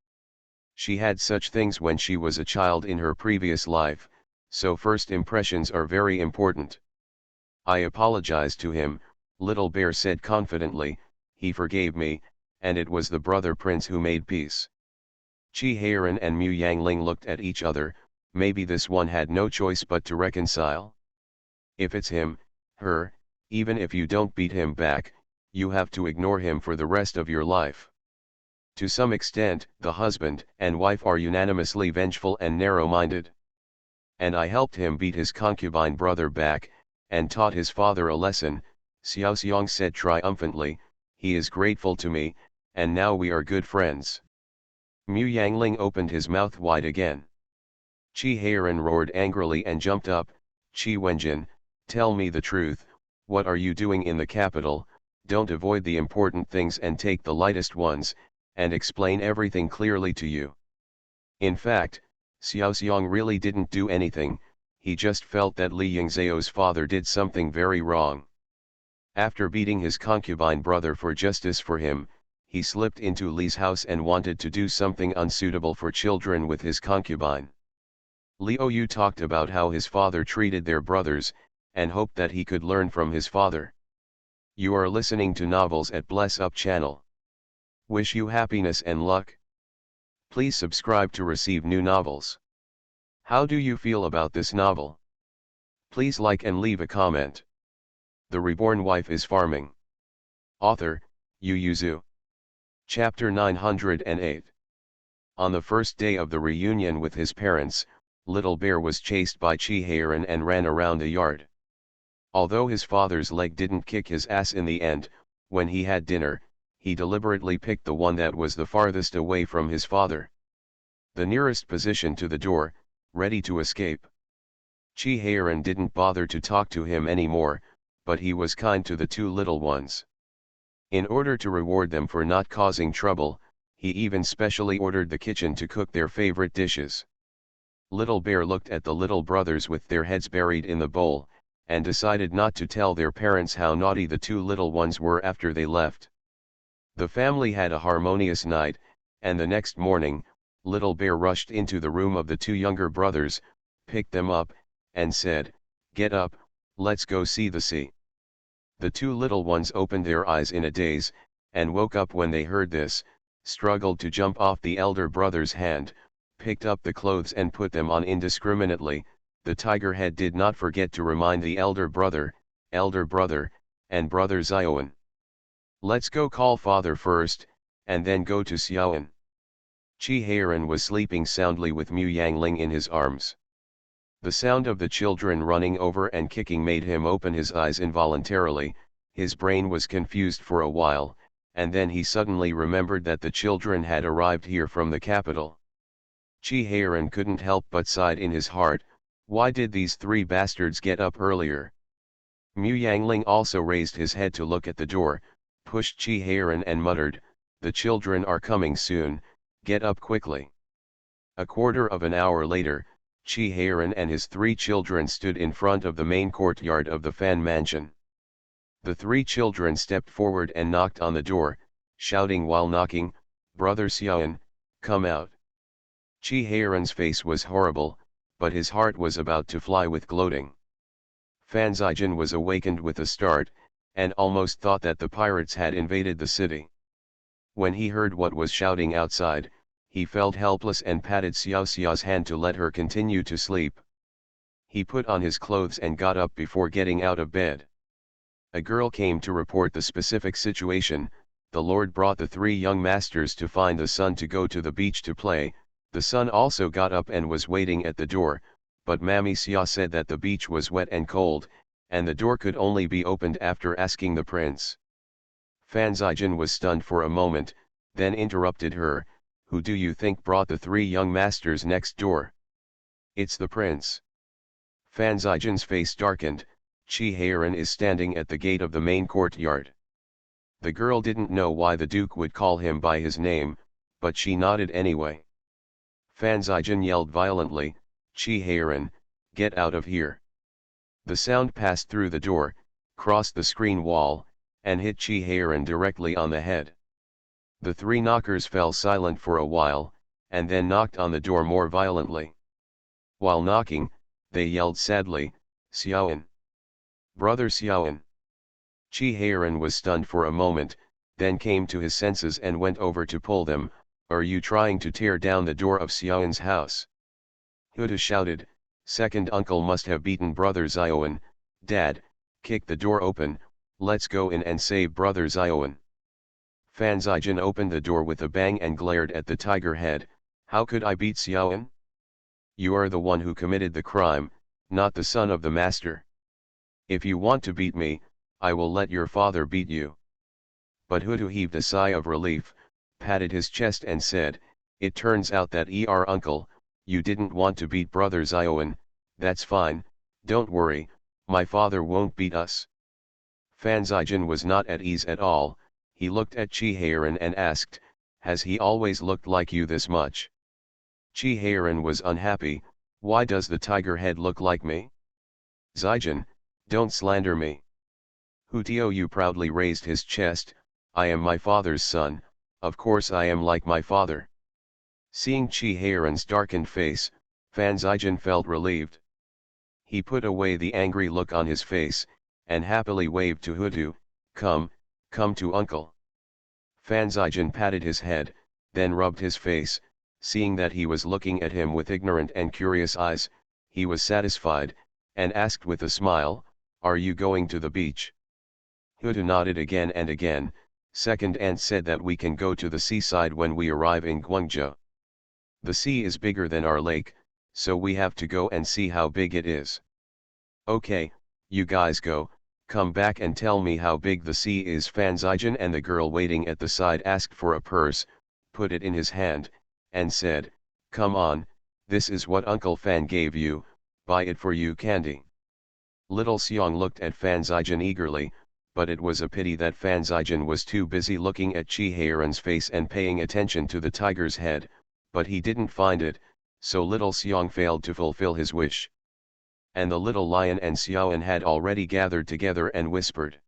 She had such things when she was a child in her previous life, so first impressions are very important. I apologized to him, Little Bear said confidently, he forgave me, and it was the brother prince who made peace. Chi Heiran and Mu Yangling looked at each other, maybe this one had no choice but to reconcile? If it's him, her, even if you don't beat him back, you have to ignore him for the rest of your life. To some extent, the husband and wife are unanimously vengeful and narrow-minded. And I helped him beat his concubine brother back, and taught his father a lesson, Xiao Xiong said triumphantly, he is grateful to me, and now we are good friends. Mu Yangling opened his mouth wide again. Chi Heiran roared angrily and jumped up, Chi Wenjin, tell me the truth, what are you doing in the capital? Don't avoid the important things and take the lightest ones, and explain everything clearly to you. In fact, Xiao Xiong really didn't do anything, he just felt that Li Yingzhao's father did something very wrong. After beating his concubine brother for justice for him, he slipped into Li's house and wanted to do something unsuitable for children with his concubine. Liu Yu talked about how his father treated their brothers, and hoped that he could learn from his father. You are listening to Novels at Bless Up channel. Wish you happiness and luck. Please subscribe to receive new novels. How do you feel about this novel? Please like and leave a comment. The Reborn Wife is Farming. Author, Yu Yuzu. Chapter 908. On the first day of the reunion with his parents, Little Bear was chased by Chi-Heiran and ran around the yard. Although his father's leg didn't kick his ass in the end, when he had dinner, he deliberately picked the one that was the farthest away from his father. The nearest position to the door, ready to escape. Chi-Heiran didn't bother to talk to him anymore, but he was kind to the two little ones. In order to reward them for not causing trouble, he even specially ordered the kitchen to cook their favorite dishes. Little Bear looked at the little brothers with their heads buried in the bowl, and decided not to tell their parents how naughty the two little ones were after they left. The family had a harmonious night, and the next morning, Little Bear rushed into the room of the two younger brothers, picked them up, and said, "Get up, let's go see the sea." The two little ones opened their eyes in a daze, and woke up when they heard this, struggled to jump off the elder brother's hand, picked up the clothes and put them on indiscriminately. The tiger head did not forget to remind the elder brother, and brother Xiaoan. "Let's go call father first, and then go to Xiaoan." Chi-Heiran was sleeping soundly with Mu Yangling in his arms. The sound of the children running over and kicking made him open his eyes involuntarily. His brain was confused for a while, and then he suddenly remembered that the children had arrived here from the capital. Chi-Heiran couldn't help but sighed in his heart. Why did these three bastards get up earlier? Mu Yangling also raised his head to look at the door, pushed Chi-Heiran and muttered, "The children are coming soon, get up quickly." A quarter of an hour later, Chi-Heiran and his three children stood in front of the main courtyard of the Fan Mansion. The three children stepped forward and knocked on the door, shouting while knocking, "Brother Xiaoan, come out." Chi-Heiran's face was horrible, but his heart was about to fly with gloating. Fan Zijin was awakened with a start, and almost thought that the pirates had invaded the city. When he heard what was shouting outside, he felt helpless and patted Xiao Xiao's hand to let her continue to sleep. He put on his clothes and got up before getting out of bed. A girl came to report the specific situation. The Lord brought the three young masters to find the son to go to the beach to play. The son also got up and was waiting at the door, but Mammy Xia said that the beach was wet and cold, and the door could only be opened after asking the prince. Fan Zijin was stunned for a moment, then interrupted her, "Who do you think brought the three young masters next door?" "It's the prince." Fan Zijin's face darkened. Chi-Heiran is standing at the gate of the main courtyard. The girl didn't know why the duke would call him by his name, but she nodded anyway. Fan Zijin yelled violently, "Chi-Heiran, get out of here." The sound passed through the door, crossed the screen wall, and hit Chi-Heiran directly on the head. The three knockers fell silent for a while, and then knocked on the door more violently. While knocking, they yelled sadly, "Xiaoan! Brother Xiaoan!" Chi-Heiran was stunned for a moment, then came to his senses and went over to pull them. "Are you trying to tear down the door of Xiaoan's house?" Huda shouted. "Second uncle must have beaten brother Xiaoan. Dad, kick the door open, let's go in and save brother Xiaoan." Fan Zijin opened the door with a bang and glared at the tiger head. "How could I beat Xiaoan? You are the one who committed the crime, not the son of the master. If you want to beat me, I will let your father beat you." But Hudu heaved a sigh of relief, patted his chest and said, "It turns out that uncle, you didn't want to beat brother Xiaoan. That's fine, don't worry, my father won't beat us." Fan Zijin was not at ease at all. He looked at Chi-Heiran and asked, "Has he always looked like you this much?" Chi-Heiran was unhappy. "Why does the tiger head look like me?" "Zijin, don't slander me." Hutio proudly raised his chest. "I am my father's son, of course I am like my father." Seeing Chi-Heiran's darkened face, Fan Zijian felt relieved. He put away the angry look on his face, and happily waved to Hutu, come to uncle. Fan Zijian patted his head, then rubbed his face, seeing that he was looking at him with ignorant and curious eyes, he was satisfied, and asked with a smile, are you going to the beach? Hutu nodded again and again, second and said that we can go to the seaside when we arrive in Guangzhou. The sea is bigger than our lake, so we have to go and see how big it is. Okay, you guys go, come back and tell me how big the sea is. Fan Zijian and the girl waiting at the side asked for a purse, put it in his hand, and said, come on, this is what Uncle Fan gave you, buy it for you candy. Little Xiang looked at Fan Zijian eagerly, but it was a pity that Fan Zijian was too busy looking at Chi Heiran's face and paying attention to the tiger's head, but he didn't find it, so little Xiang failed to fulfill his wish. And the little lion and Xiaoan had already gathered together and whispered.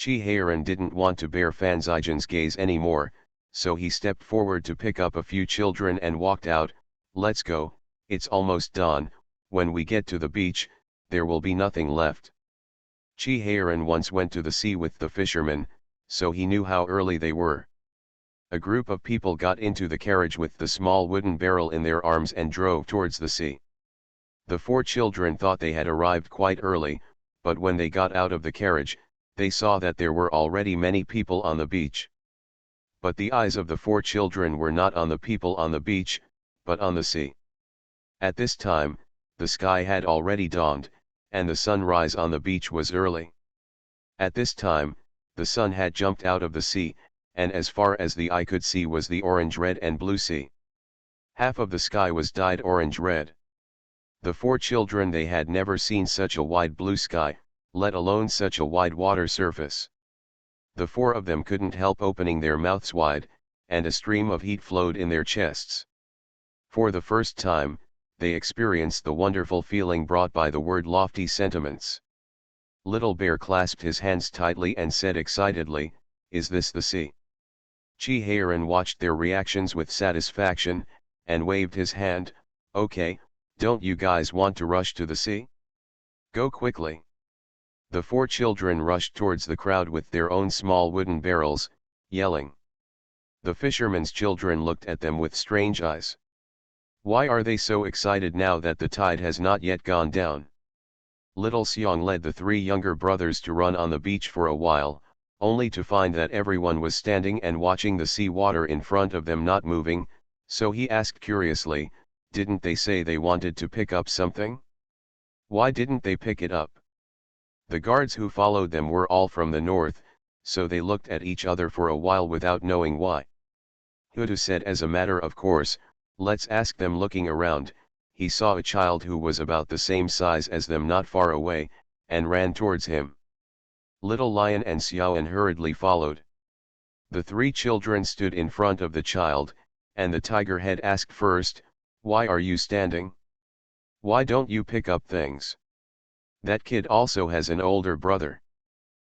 Chi Heiran didn't want to bear Fan Zijian's gaze anymore, so he stepped forward to pick up a few children and walked out. Let's go, it's almost dawn, when we get to the beach, there will be nothing left. Chi Heiran once went to the sea with the fishermen, so he knew how early they were. A group of people got into the carriage with the small wooden barrel in their arms and drove towards the sea. The 4 children thought they had arrived quite early, but when they got out of the carriage, they saw that there were already many people on the beach. But the eyes of the 4 children were not on the people on the beach, but on the sea. At this time, the sky had already dawned, and the sunrise on the beach was early. At this time, the sun had jumped out of the sea, and as far as the eye could see was the orange, red and blue sea. Half of the sky was dyed orange-red. The 4 children, they had never seen such a wide blue sky, let alone such a wide water surface. The 4 of them couldn't help opening their mouths wide, and a stream of heat flowed in their chests. For the first time, they experienced the wonderful feeling brought by the word lofty sentiments. Little Bear clasped his hands tightly and said excitedly, is this the sea? Chi Heiran watched their reactions with satisfaction, and waved his hand, okay, don't you guys want to rush to the sea? Go quickly. The 4 children rushed towards the crowd with their own small wooden barrels, yelling. The fishermen's children looked at them with strange eyes. Why are they so excited now that the tide has not yet gone down? Little Xiang led the 3 younger brothers to run on the beach for a while, only to find that everyone was standing and watching the sea water in front of them not moving, so he asked curiously, didn't they say they wanted to pick up something? Why didn't they pick it up? The guards who followed them were all from the north, so they looked at each other for a while without knowing why. Hutu said as a matter of course, let's ask them. Looking around, he saw a child who was about the same size as them not far away, and ran towards him. Little Lion and Xiaoan hurriedly followed. The 3 children stood in front of the child, and the tiger head asked first, why are you standing? Why don't you pick up things? That kid also has an older brother.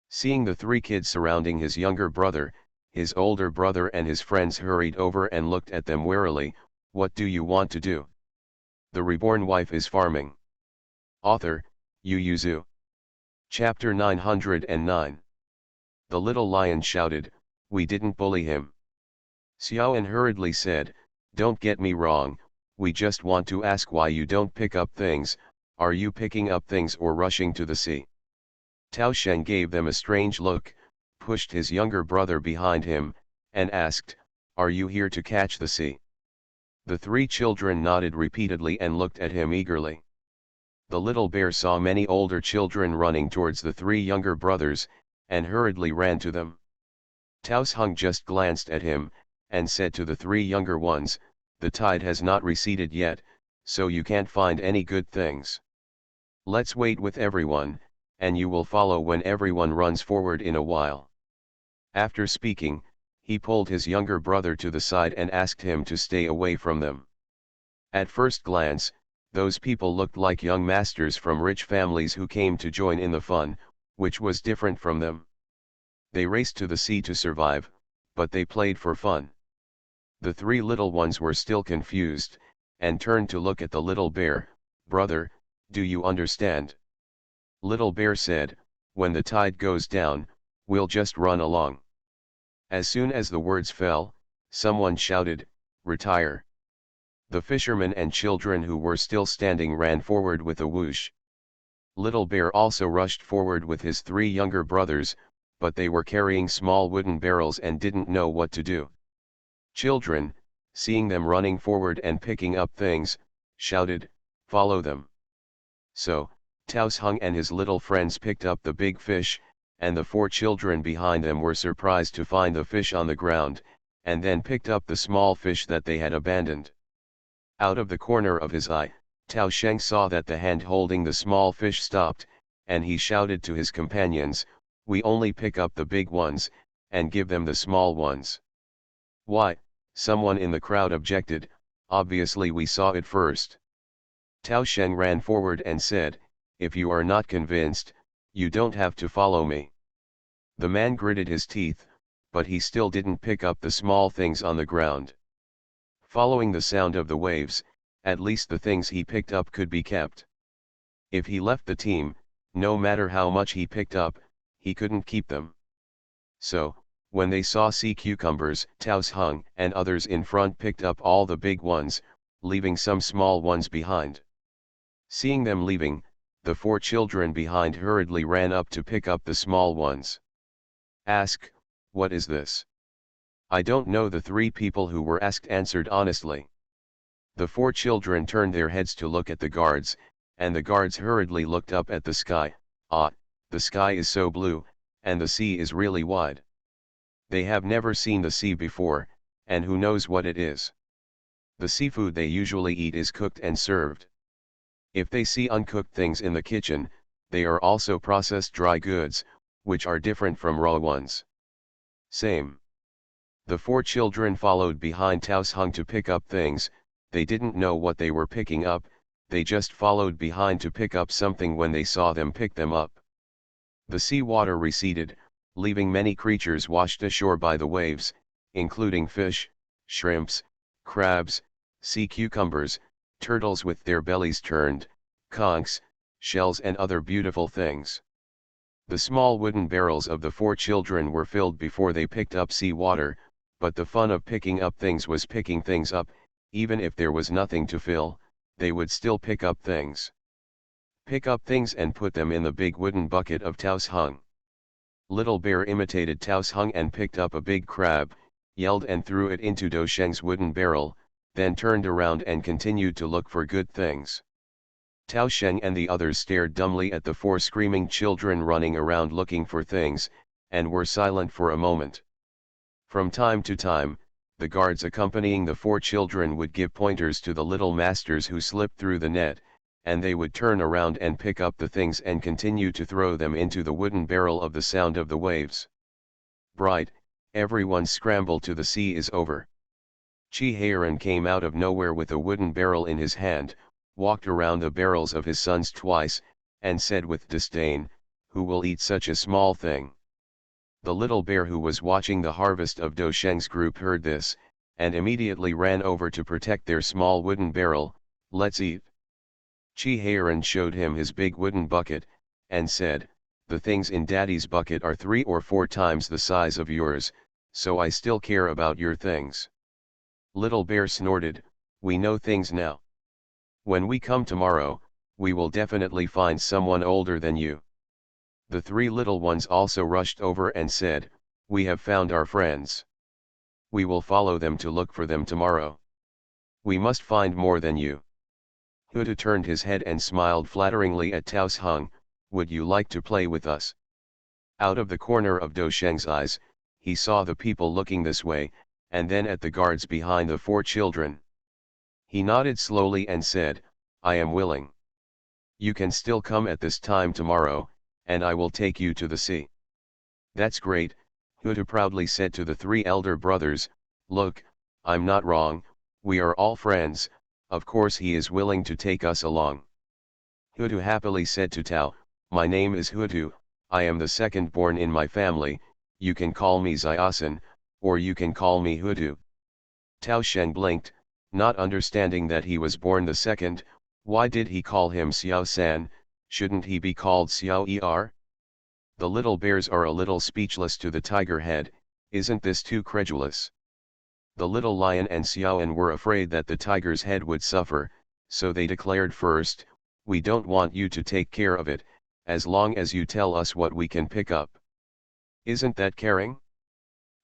Seeing the 3 kids surrounding his younger brother, his older brother and his friends hurried over and looked at them warily. What do you want to do? The Reborn Wife is Farming. Author, Yu Zhu. Chapter 909. The little lion shouted, we didn't bully him. Xiaoan hurriedly said, don't get me wrong, we just want to ask why you don't pick up things. Are you picking up things or rushing to the sea? Tao Shen gave them a strange look, pushed his younger brother behind him, and asked, are you here to catch the sea? The 3 children nodded repeatedly and looked at him eagerly. The little bear saw many older children running towards the 3 younger brothers, and hurriedly ran to them. Tao Hung just glanced at him, and said to the 3 younger ones, the tide has not receded yet, so you can't find any good things. Let's wait with everyone, and you will follow when everyone runs forward in a while. After speaking, he pulled his younger brother to the side and asked him to stay away from them. At first glance, those people looked like young masters from rich families who came to join in the fun, which was different from them. They raced to the sea to survive, but they played for fun. The 3 little ones were still confused, and turned to look at the little bear. "Brother, do you understand?" Little bear said, "When the tide goes down, we'll just run along." As soon as the words fell, someone shouted, "Retire!" The fishermen and children who were still standing ran forward with a whoosh. Little bear also rushed forward with his 3 younger brothers, but they were carrying small wooden barrels and didn't know what to do. Children, seeing them running forward and picking up things, shouted, "Follow them!" So, Taos Hung and his little friends picked up the big fish, and the 4 children behind them were surprised to find the fish on the ground, and then picked up the small fish that they had abandoned. Out of the corner of his eye, Tao Sheng saw that the hand holding the small fish stopped, and he shouted to his companions, "We only pick up the big ones, and give them the small ones." "Why?" someone in the crowd objected, "obviously we saw it first." Tao Sheng ran forward and said, "If you are not convinced, you don't have to follow me." The man gritted his teeth, but he still didn't pick up the small things on the ground. Following the sound of the waves, at least the things he picked up could be kept. If he left the team, no matter how much he picked up, he couldn't keep them. So, when they saw sea cucumbers, Taos Hung and others in front picked up all the big ones, leaving some small ones behind. Seeing them leaving, the 4 children behind hurriedly ran up to pick up the small ones. "Ask, what is this?" "I don't know," the 3 people who were asked answered honestly. The 4 children turned their heads to look at the guards, and the guards hurriedly looked up at the sky. "Ah, the sky is so blue, and the sea is really wide." They have never seen the sea before, and who knows what it is. The seafood they usually eat is cooked and served. If they see uncooked things in the kitchen, they are also processed dry goods, which are different from raw ones. Same. The 4 children followed behind Taos Hung to pick up things. They didn't know what they were picking up, they just followed behind to pick up something when they saw them pick them up. The sea water receded, leaving many creatures washed ashore by the waves, including fish, shrimps, crabs, sea cucumbers, turtles with their bellies turned, conchs, shells and other beautiful things. The small wooden barrels of the 4 children were filled before they picked up sea water, but the fun of picking up things was picking things up. Even if there was nothing to fill, they would still pick up things. Pick up things and put them in the big wooden bucket of Taos Hung. Little bear imitated Taos Hung and picked up a big crab, yelled and threw it into Do Sheng's wooden barrel, then turned around and continued to look for good things. Tao Sheng and the others stared dumbly at the 4 screaming children running around looking for things, and were silent for a moment. From time to time, the guards accompanying the 4 children would give pointers to the little masters who slipped through the net, and they would turn around and pick up the things and continue to throw them into the wooden barrel of the sound of the waves. Bright, everyone scramble to the sea is over. Chi Heiran came out of nowhere with a wooden barrel in his hand, walked around the barrels of his sons twice, and said with disdain, "Who will eat such a small thing?" The little bear who was watching the harvest of Do Sheng's group heard this, and immediately ran over to protect their small wooden barrel. "Let's eat." Chi Heiran showed him his big wooden bucket, and said, "The things in Daddy's bucket are 3 or 4 times the size of yours, so I still care about your things." Little bear snorted, "We know things now. When we come tomorrow, we will definitely find someone older than you." The 3 little ones also rushed over and said, "We have found our friends. We will follow them to look for them tomorrow. We must find more than you." Huda turned his head and smiled flatteringly at Taos Hung, "Would you like to play with us?" Out of the corner of Do Sheng's eyes, he saw the people looking this way, and then at the guards behind the 4 children. He nodded slowly and said, "I am willing. You can still come at this time tomorrow, and I will take you to the sea." "That's great," Huda proudly said to the 3 elder brothers. "Look, I'm not wrong, we are all friends, of course he is willing to take us along." Hudu happily said to Tao, "My name is Hudu, I am the second born in my family, you can call me Zyasin, or you can call me Hudu." Tao Sheng blinked, Not understanding that he was born the second, why did he call him Xiao-san? Shouldn't he be called Xiao-er? The little bears are a little speechless to the tiger head. Isn't this too credulous? The little lion and Xiaoan were afraid that the tiger's head would suffer, so they declared first, "We don't want you to take care of it, as long as you tell us what we can pick up." Isn't that caring?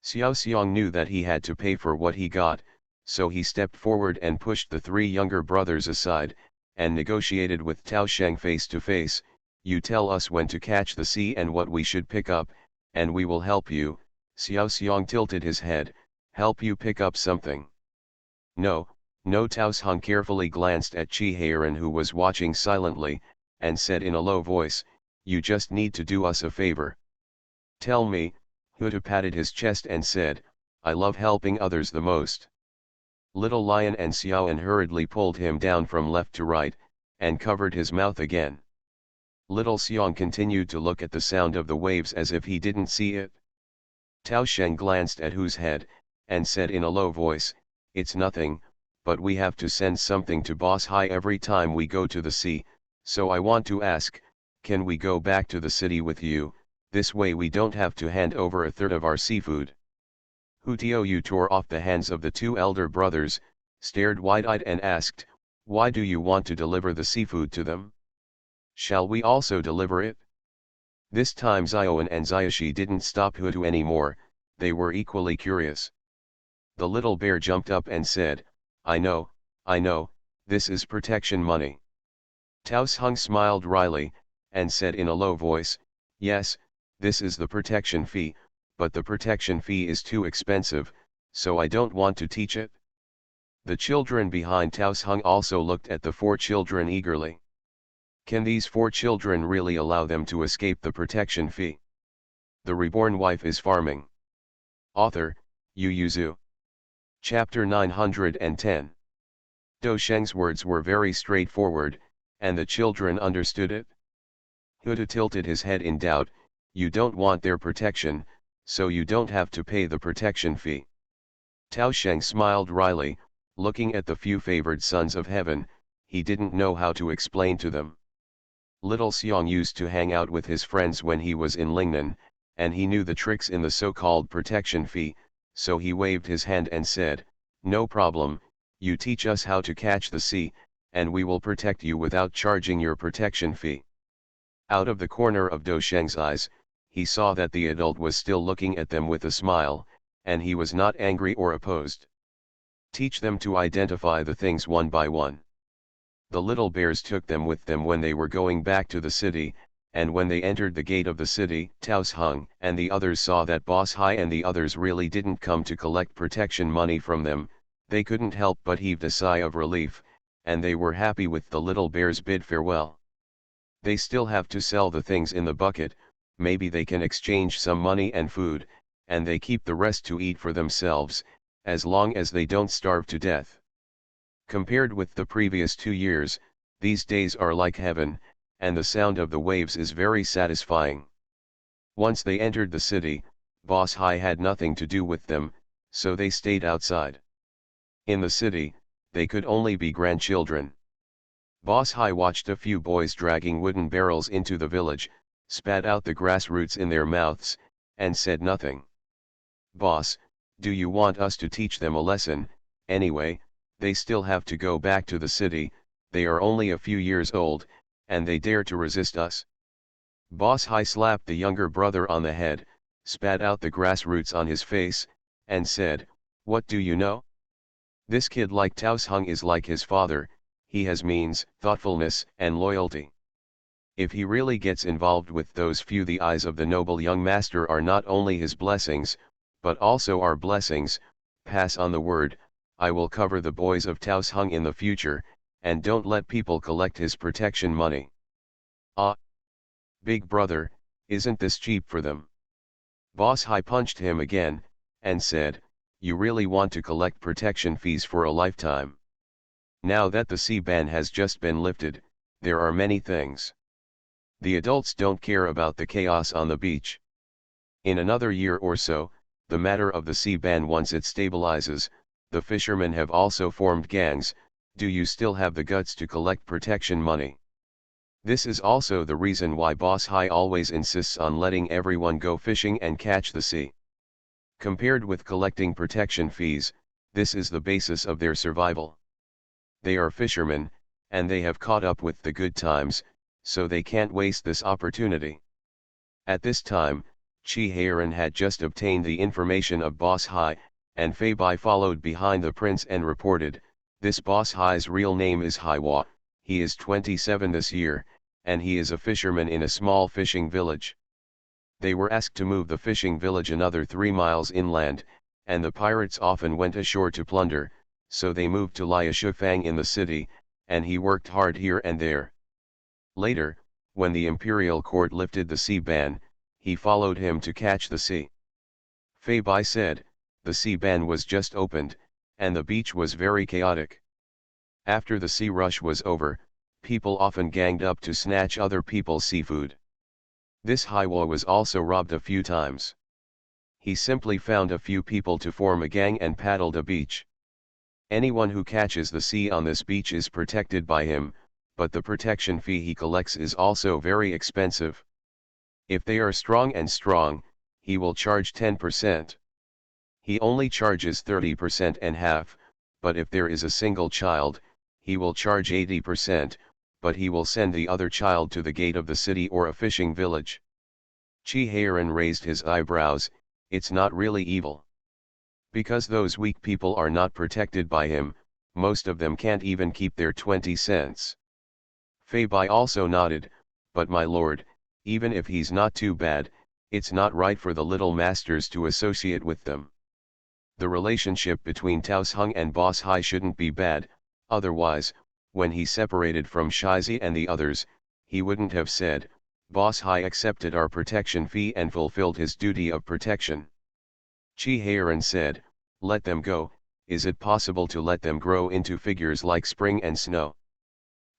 Xiao Xiong knew that he had to pay for what he got, so he stepped forward and pushed the three younger brothers aside, and negotiated with Tao Sheng face to face. "You tell us when to catch the sea and what we should pick up, and we will help you." Xiao Xiong tilted his head. "Help you pick up something?" "No, no." Tao Hung carefully glanced at Chi Heiran, who was watching silently, and said in a low voice, "You just need to do us a favor." "Tell me." Huda patted his chest and said, "I love helping others the most." Little Lion and Xiaoan hurriedly pulled him down from left to right, and covered his mouth again. Little Xiong continued to look at the sound of the waves as if he didn't see it. Tao Sheng glanced at Hu's head, and said in a low voice, "It's nothing, but we have to send something to Boss Hai every time we go to the sea, so I want to ask, can we go back to the city with you? This way we don't have to hand over a third of our seafood." Hu Tiou tore off the hands of the two elder brothers, stared wide-eyed and asked, "Why do you want to deliver the seafood to them? Shall we also deliver it?" This time Zioan and Xiaoshi didn't stop Hutu anymore, they were equally curious. The little bear jumped up and said, I know, this is protection money." Tao Hung smiled wryly, and said in a low voice, "Yes, this is the protection fee, but the protection fee is too expensive, so I don't want to teach it." The children behind Tao Hung also looked at the four children eagerly. Can these four children really allow them to escape the protection fee? The Reborn Wife is Farming. Author, Yu Yuzu. Chapter 910. Do Sheng's words were very straightforward, and the children understood it. Huda tilted his head in doubt. "You don't want their protection, so you don't have to pay the protection fee." Tao Sheng smiled wryly, looking at the few favored sons of heaven. He didn't know how to explain to them. Little Xiong used to hang out with his friends when he was in Lingnan, and he knew the tricks in the so-called protection fee, so he waved his hand and said, "No problem, you teach us how to catch the sea, and we will protect you without charging your protection fee." Out of the corner of Do Sheng's eyes, he saw that the adult was still looking at them with a smile, and he was not angry or opposed. Teach them to identify the things one by one. The little bears took them with them when they were going back to the city, and when they entered the gate of the city, Tao Hung and the others saw that Boss Hai and the others really didn't come to collect protection money from them. They couldn't help but heave a sigh of relief, and they were happy with the little bears bid farewell. They still have to sell the things in the bucket, maybe they can exchange some money and food, and they keep the rest to eat for themselves, as long as they don't starve to death. Compared with the previous 2 years, these days are like heaven, and the sound of the waves is very satisfying. Once they entered the city, Boss Hai had nothing to do with them, so they stayed outside. In the city, they could only be grandchildren. Boss Hai watched a few boys dragging wooden barrels into the village, spat out the grass roots in their mouths, and said nothing. "Boss, do you want us to teach them a lesson? Anyway, they still have to go back to the city, they are only a few years old, and they dare to resist us." Boss Hai slapped the younger brother on the head, spat out the grass roots on his face, and said, "What do you know? This kid like Tao Hung is like his father, he has means, thoughtfulness, and loyalty. If he really gets involved with those few, the eyes of the noble young master are not only his blessings, but also our blessings. Pass on the word, I will cover the boys of Tao Hung in the future, and don't let people collect his protection money." "Ah! Big brother, isn't this cheap for them?" Boss Hai punched him again, and said, "You really want to collect protection fees for a lifetime? Now that the sea ban has just been lifted, there are many things. The adults don't care about the chaos on the beach. In another year or so, the matter of the sea ban, once it stabilizes, The fishermen have also formed gangs. Do you still have the guts to collect protection money? This is also the reason why Boss High always insists on letting everyone go fishing and catch the sea. Compared with collecting protection fees, this is the basis of their survival. They are fishermen, and they have caught up with the good times, so they can't waste this opportunity. At this time, Chi Heiran had just obtained the information of Boss High, and Fei Bai followed behind the prince and reported, "This Boss High's real name is Haiwa, he is 27 this year, and he is a fisherman in a small fishing village." They were asked to move the fishing village another 3 miles inland, and the pirates often went ashore to plunder, so they moved to Liashufang in the city, and he worked hard here and there. Later, when the imperial court lifted the sea ban, he followed him to catch the sea. Fei Bai said, "The sea ban was just opened, and the beach was very chaotic. After the sea rush was over, people often ganged up to snatch other people's seafood. This Haiwa was also robbed a few times. He simply found a few people to form a gang and paddled a beach. Anyone who catches the sea on this beach is protected by him, but the protection fee he collects is also very expensive. If they are strong, he will charge 10%. He only charges 30% and half, but if there is a single child, he will charge 80%, but he will send the other child to the gate of the city or a fishing village." Chi Heiran raised his eyebrows. "It's not really evil. Because those weak people are not protected by him, most of them can't even keep their 20 cents. Fei Bai also nodded, "But my lord, even if he's not too bad, it's not right for the little masters to associate with them. The relationship between Taos Hung and Boss High shouldn't be bad, otherwise, when he separated from Shizi and the others, he wouldn't have said, 'Boss High accepted our protection fee and fulfilled his duty of protection.'" Chi Heiran said, "Let them go. Is it possible to let them grow into figures like spring and snow?"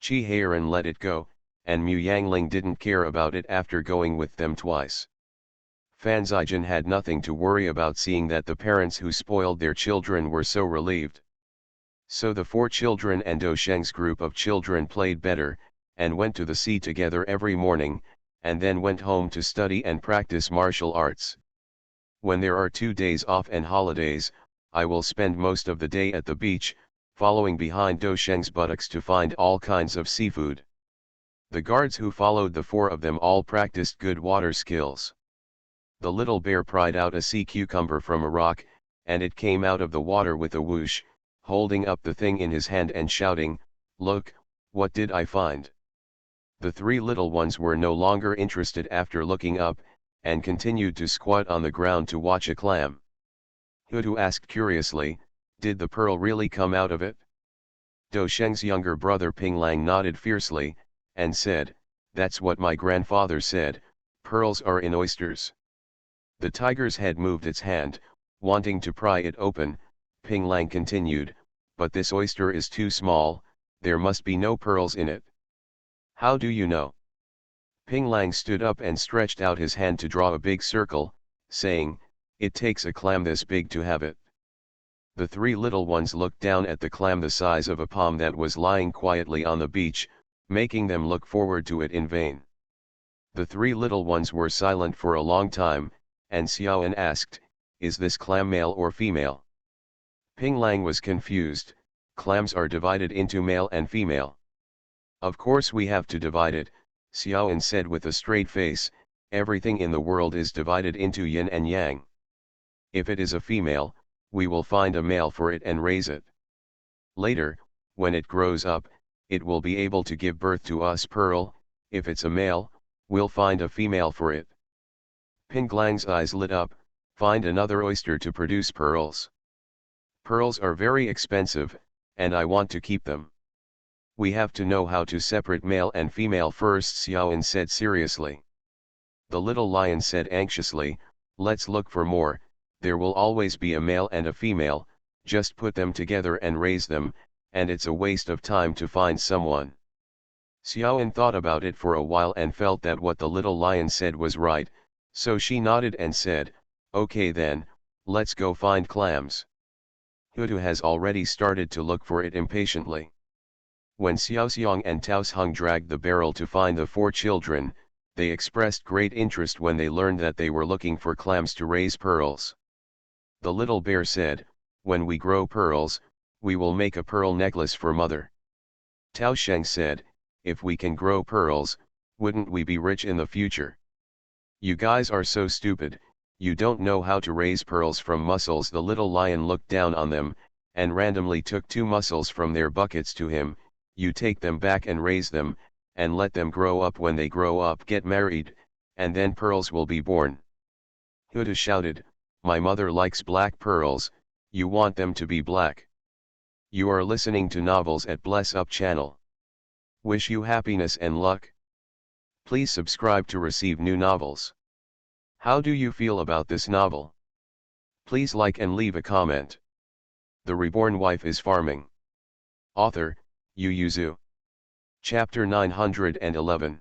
Chi Heiran let it go, and Mu Yangling didn't care about it after going with them twice. Fan Zijin had nothing to worry about, seeing that the parents who spoiled their children were so relieved. So the 4 children and Do Sheng's group of children played better, and went to the sea together every morning, and then went home to study and practice martial arts. When there are 2 days off and holidays, I will spend most of the day at the beach, following behind Do Sheng's buttocks to find all kinds of seafood. The guards who followed the 4 of them all practiced good water skills. The little bear pried out a sea cucumber from a rock, and it came out of the water with a whoosh, holding up the thing in his hand and shouting, "Look, what did I find?" The 3 little ones were no longer interested after looking up, and continued to squat on the ground to watch a clam. Hudu asked curiously, "Did the pearl really come out of it?" Do Sheng's younger brother Ping Lang nodded fiercely, and said, "That's what my grandfather said, pearls are in oysters." The tiger's head moved its hand, wanting to pry it open. Ping Lang continued, "But this oyster is too small, there must be no pearls in it." "How do you know?" Ping Lang stood up and stretched out his hand to draw a big circle, saying, "It takes a clam this big to have it." The 3 little ones looked down at the clam the size of a palm that was lying quietly on the beach, making them look forward to it in vain. The 3 little ones were silent for a long time, and Xiaoan asked, "Is this clam male or female?" Ping Lang was confused. "Clams are divided into male and female." "Of course we have to divide it," Xiaoan said with a straight face, "everything in the world is divided into yin and yang. If it is a female, we will find a male for it and raise it. Later, when it grows up, it will be able to give birth to us pearl. If it's a male, we'll find a female for it." Ping Lang's eyes lit up. "Find another oyster to produce pearls. Pearls are very expensive, and I want to keep them." "We have to know how to separate male and female first," Xiaoan said seriously. The little lion said anxiously, "Let's look for more. There will always be a male and a female, just put them together and raise them, and it's a waste of time to find someone." Xiaoan thought about it for a while and felt that what the little lion said was right, so she nodded and said, "Okay then, let's go find clams." Hutu has already started to look for it impatiently. When Xiaoxiang and Taosheng dragged the barrel to find the 4 children, they expressed great interest when they learned that they were looking for clams to raise pearls. The little bear said, "When we grow pearls, we will make a pearl necklace for mother." Taosheng said, "If we can grow pearls, wouldn't we be rich in the future? You guys are so stupid, you don't know how to raise pearls from mussels." The little lion looked down on them, and randomly took 2 mussels from their buckets to him. "You take them back and raise them, and let them grow up. When they grow up, get married, and then pearls will be born." Hutu shouted, "My mother likes black pearls, you want them to be black." You are listening to Novels at Bless Up channel. Wish you happiness and luck. Please subscribe to receive new novels. How do you feel about this novel? Please like and leave a comment. The Reborn Wife is Farming. Author, Yu Yuzu. Chapter 911.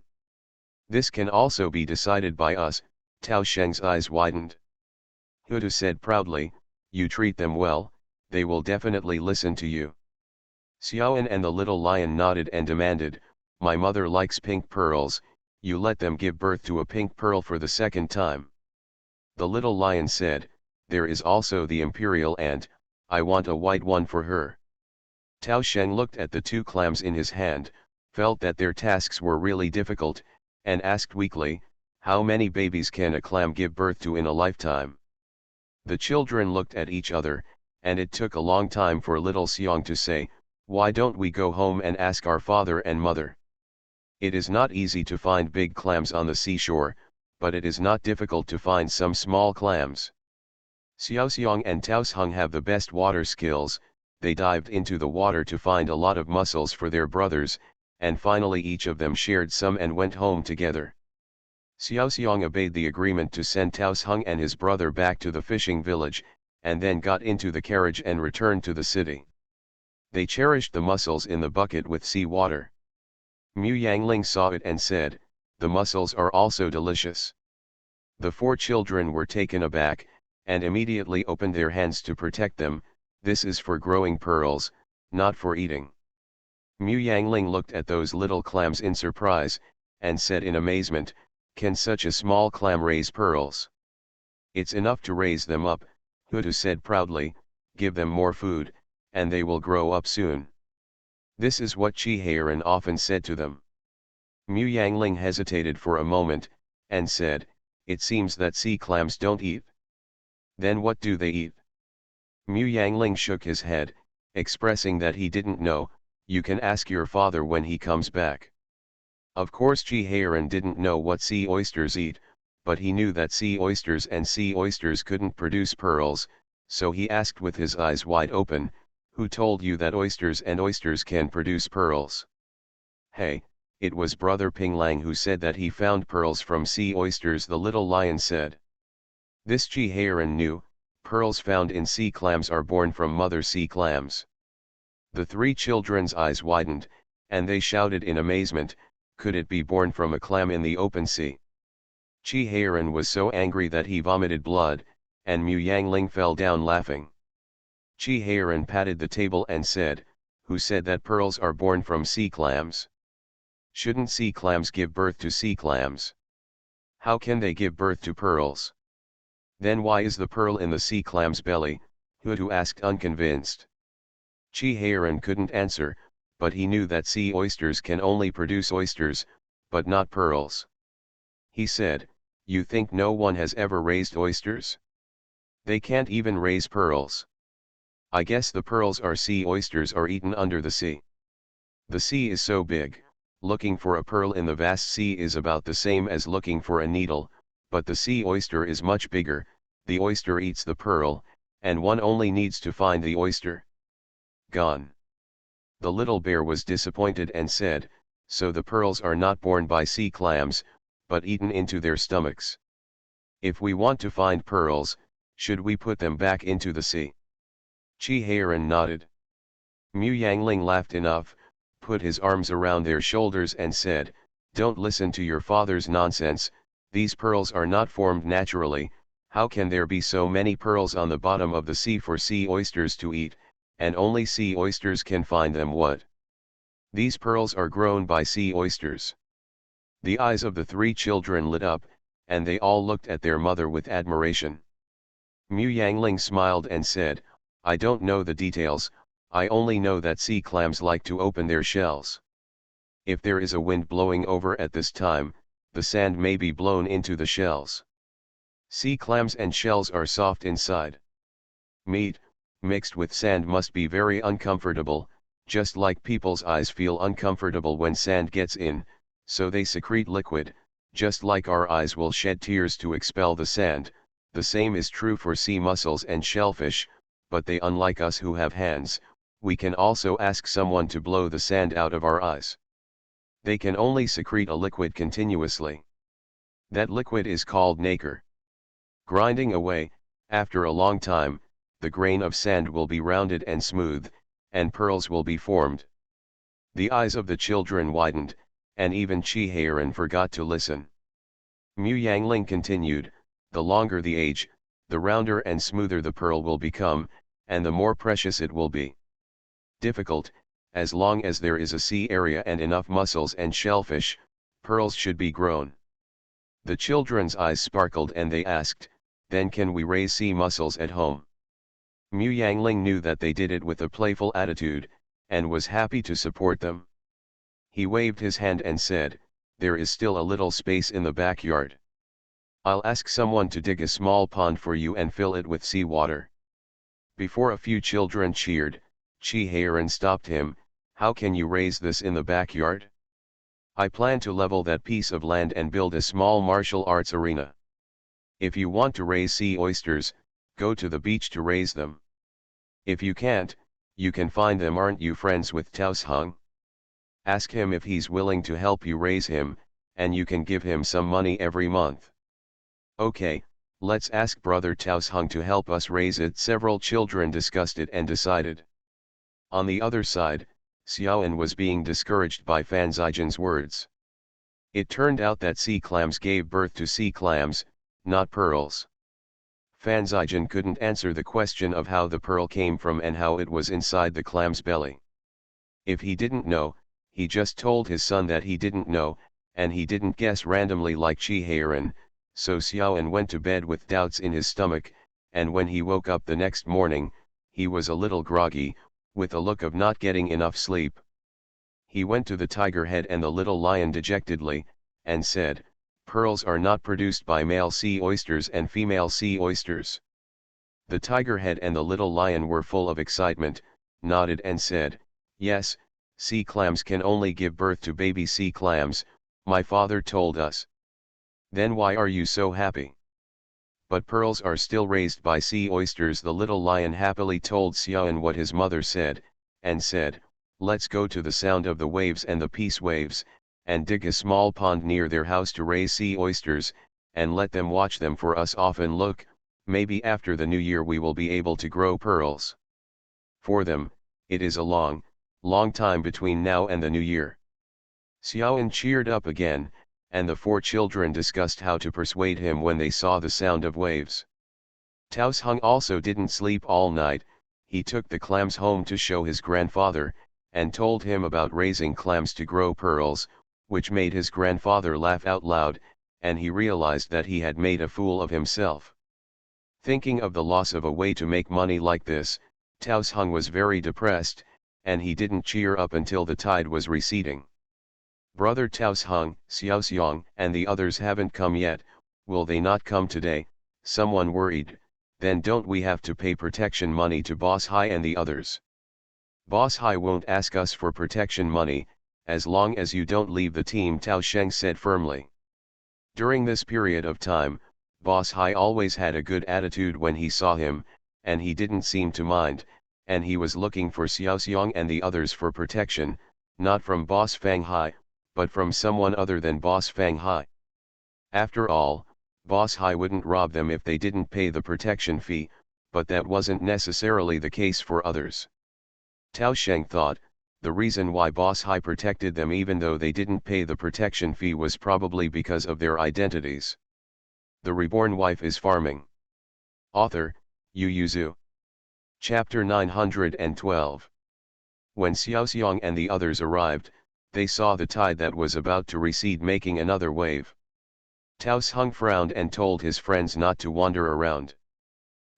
This can also be decided by us. Tao Sheng's eyes widened. Hutu said proudly, "You treat them well, they will definitely listen to you." Xiaoan and the little lion nodded and demanded, "My mother likes pink pearls, you let them give birth to a pink pearl for the 2nd time." The little lion said, "There is also the imperial ant, I want a white one for her." Tao Sheng looked at the 2 clams in his hand, felt that their tasks were really difficult, and asked weakly, "How many babies can a clam give birth to in a lifetime?" The children looked at each other, and it took a long time for little Xiang to say, "Why don't we go home and ask our father and mother?" It is not easy to find big clams on the seashore, but it is not difficult to find some small clams. Xiaoxiang and Taosheng have the best water skills. They dived into the water to find a lot of mussels for their brothers, and finally each of them shared some and went home together. Xiaoxiang obeyed the agreement to send Taosheng and his brother back to the fishing village, and then got into the carriage and returned to the city. They cherished the mussels in the bucket with sea water. Mu Yangling saw it and said, "The mussels are also delicious." The 4 children were taken aback, and immediately opened their hands to protect them. "This is for growing pearls, not for eating." Mu Yangling looked at those little clams in surprise, and said in amazement, "Can such a small clam raise pearls?" "It's enough to raise them up," Hutu said proudly. "Give them more food, and they will grow up soon." This is what Chi Heiran often said to them. Mu Yangling hesitated for a moment, and said, "It seems that sea clams don't eat." "Then what do they eat?" Mu Yangling shook his head, expressing that he didn't know. "You can ask your father when he comes back." Of course Chi Heiran didn't know what sea oysters eat, but he knew that sea oysters and sea oysters couldn't produce pearls, so he asked with his eyes wide open, "Who told you that oysters and oysters can produce pearls?" "Hey, it was Brother Ping Lang who said that he found pearls from sea oysters," the little lion said. This Chi Heiran knew. Pearls found in sea clams are born from mother sea clams. The 3 children's eyes widened, and they shouted in amazement, "Could it be born from a clam in the open sea?" Chi Heiran was so angry that he vomited blood, and Mu Yangling fell down laughing. Chi Heiran patted the table and said, "Who said that pearls are born from sea clams? Shouldn't sea clams give birth to sea clams? How can they give birth to pearls? Then why is the pearl in the sea clam's belly?" Hutu asked unconvinced. Chi Heiran couldn't answer, but he knew that sea oysters can only produce oysters, but not pearls. He said, "You think no one has ever raised oysters? They can't even raise pearls. I guess the pearls are sea oysters are eaten under the sea. The sea is so big, looking for a pearl in the vast sea is about the same as looking for a needle, but the sea oyster is much bigger, the oyster eats the pearl, and one only needs to find the oyster." Gone. The little bear was disappointed and said, "So the pearls are not born by sea clams, but eaten into their stomachs. If we want to find pearls, should we put them back into the sea?" Chi Heiran nodded. Mu Yangling laughed enough, put his arms around their shoulders and said, "Don't listen to your father's nonsense, these pearls are not formed naturally. How can there be so many pearls on the bottom of the sea for sea oysters to eat, and only sea oysters can find them. What? These pearls are grown by sea oysters. The eyes of the three children lit up, and they all looked at their mother with admiration. Mu Yangling smiled and said, I don't know the details, I only know that sea clams like to open their shells. If there is a wind blowing over at this time, the sand may be blown into the shells. Sea clams and shells are soft inside. Meat, mixed with sand must be very uncomfortable, just like people's eyes feel uncomfortable when sand gets in, so they secrete liquid, just like our eyes will shed tears to expel the sand. The same is true for sea mussels and shellfish, but they, unlike us who have hands, we can also ask someone to blow the sand out of our eyes. They can only secrete a liquid continuously. That liquid is called nacre. Grinding away, after a long time, the grain of sand will be rounded and smooth, and pearls will be formed. The eyes of the children widened, and even Chi Heiran forgot to listen. Mu Yangling continued, the longer the age, the rounder and smoother the pearl will become, and the more precious it will be. Difficult, as long as there is a sea area and enough mussels and shellfish, pearls should be grown. The children's eyes sparkled and they asked, then can we raise sea mussels at home? Mu Yangling knew that they did it with a playful attitude, and was happy to support them. He waved his hand and said, there is still a little space in the backyard. I'll ask someone to dig a small pond for you and fill it with seawater. Before a few children cheered, Chi Heiran stopped him, how can you raise this in the backyard? I plan to level that piece of land and build a small martial arts arena. If you want to raise sea oysters, go to the beach to raise them. If you can't, you can find them. Aren't you friends with Taos Hung? Ask him if he's willing to help you raise him, and you can give him some money every month. Okay, let's ask brother Taos Hung to help us raise it. Several children discussed it and decided. On the other side, Xiaoan was being discouraged by Fan Zijin's words. It turned out that sea clams gave birth to sea clams, not pearls. Fan Zijin couldn't answer the question of how the pearl came from and how it was inside the clam's belly. If he didn't know, he just told his son that he didn't know, and he didn't guess randomly like Chi Heiran, so Xiaoan went to bed with doubts in his stomach, and when he woke up the next morning, he was a little groggy, with a look of not getting enough sleep. He went to the tiger head and the little lion dejectedly, and said, pearls are not produced by male sea oysters and female sea oysters. The tiger head and the little lion were full of excitement, nodded and said, yes, sea clams can only give birth to baby sea clams, my father told us. Then why are you so happy? But pearls are still raised by sea oysters. The little lion happily told Xiaoan what his mother said, and said, let's go to the sound of the waves and the peace waves, and dig a small pond near their house to raise sea oysters, and let them watch them for us often. Look, maybe after the new year we will be able to grow pearls. For them, it is a long, long time between now and the new year. Xiaoan cheered up again, and the four children discussed how to persuade him when they saw the sound of waves. Taos Hung also didn't sleep all night. He took the clams home to show his grandfather, and told him about raising clams to grow pearls, which made his grandfather laugh out loud, and he realized that he had made a fool of himself. Thinking of the loss of a way to make money like this, Taos Hung was very depressed, and he didn't cheer up until the tide was receding. Brother Taos Hung, Xiao Xiang, and the others haven't come yet. Will they not come today? Someone worried. Then don't we have to pay protection money to Boss Hai and the others? Boss Hai won't ask us for protection money, as long as you don't leave the team, Tao Sheng said firmly. During this period of time, Boss Hai always had a good attitude when he saw him, and he didn't seem to mind, and he was looking for Xiao Xiang and the others for protection, not from Boss Fang Hai, but from someone other than Boss Fang Hai. After all, Boss Hai wouldn't rob them if they didn't pay the protection fee, but that wasn't necessarily the case for others. Tao Sheng thought, the reason why Boss Hai protected them even though they didn't pay the protection fee was probably because of their identities. The Reborn Wife is Farming. Author, Yu Yuzu. Chapter 912. When Xiaoxiang and the others arrived, they saw the tide that was about to recede making another wave. Tao Hung frowned and told his friends not to wander around.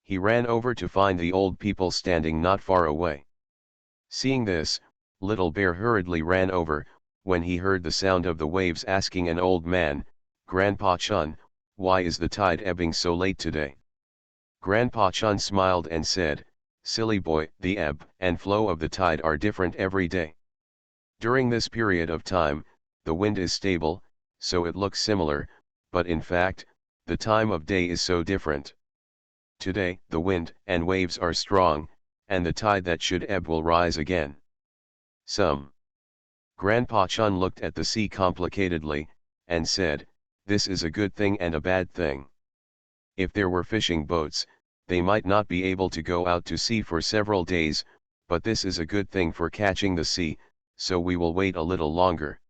He ran over to find the old people standing not far away. Seeing this, Little Bear hurriedly ran over, when he heard the sound of the waves, asking an old man, "Grandpa Chun, why is the tide ebbing so late today?" Grandpa Chun smiled and said, "Silly boy, the ebb and flow of the tide are different every day. During this period of time, the wind is stable, so it looks similar, but in fact, the time of day is so different. Today, the wind and waves are strong, and the tide that should ebb will rise again." Grandpa Chun looked at the sea complicatedly, and said, "This is a good thing and a bad thing. If there were fishing boats, they might not be able to go out to sea for several days, but this is a good thing for catching the sea, so we will wait a little longer.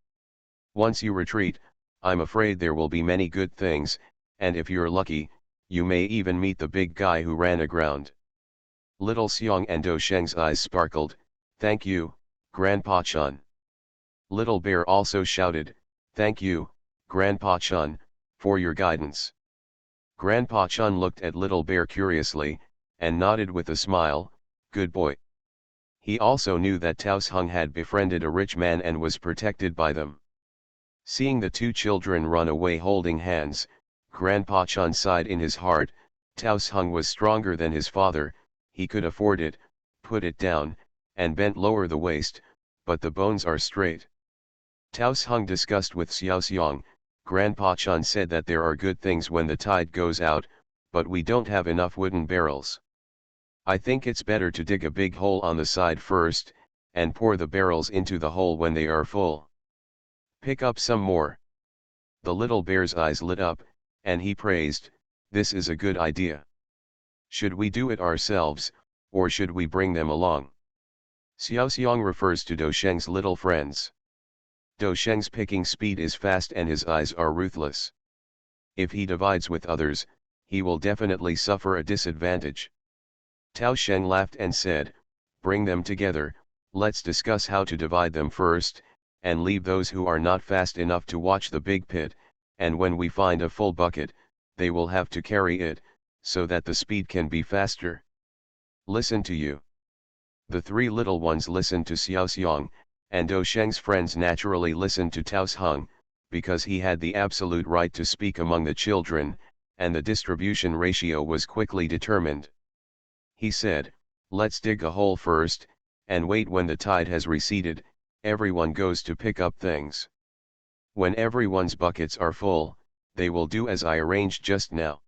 Once you retreat, I'm afraid there will be many good things, and if you're lucky, you may even meet the big guy who ran aground." Little Xiang and Do Sheng's eyes sparkled. "Thank you, Grandpa Chun." Little Bear also shouted, "Thank you, Grandpa Chun, for your guidance." Grandpa Chun looked at Little Bear curiously, and nodded with a smile, "Good boy." He also knew that Tao Hung had befriended a rich man and was protected by them. Seeing the two children run away holding hands, Grandpa Chun sighed in his heart. Tao Hung was stronger than his father, he could afford it, put it down, and bent lower the waist, but the bones are straight. Tao Hung discussed with Xiaoxiang. Grandpa Chun said that there are good things when the tide goes out, but we don't have enough wooden barrels. I think it's better to dig a big hole on the side first, and pour the barrels into the hole when they are full. Pick up some more." The little bear's eyes lit up, and he praised, "This is a good idea. Should we do it ourselves, or should we bring them along?" Xiaoxiang refers to Do Sheng's little friends. Do Sheng's picking speed is fast and his eyes are ruthless. If he divides with others, he will definitely suffer a disadvantage. Tao Sheng laughed and said, "Bring them together, let's discuss how to divide them first, and leave those who are not fast enough to watch the big pit, and when we find a full bucket, they will have to carry it, so that the speed can be faster. Listen to you." The three little ones listened to Xiaoxiang, and Do Sheng's friends naturally listened to Tao Hung, because he had the absolute right to speak among the children, and the distribution ratio was quickly determined. He said, "Let's dig a hole first, and wait when the tide has receded, everyone goes to pick up things. When everyone's buckets are full, they will do as I arranged just now.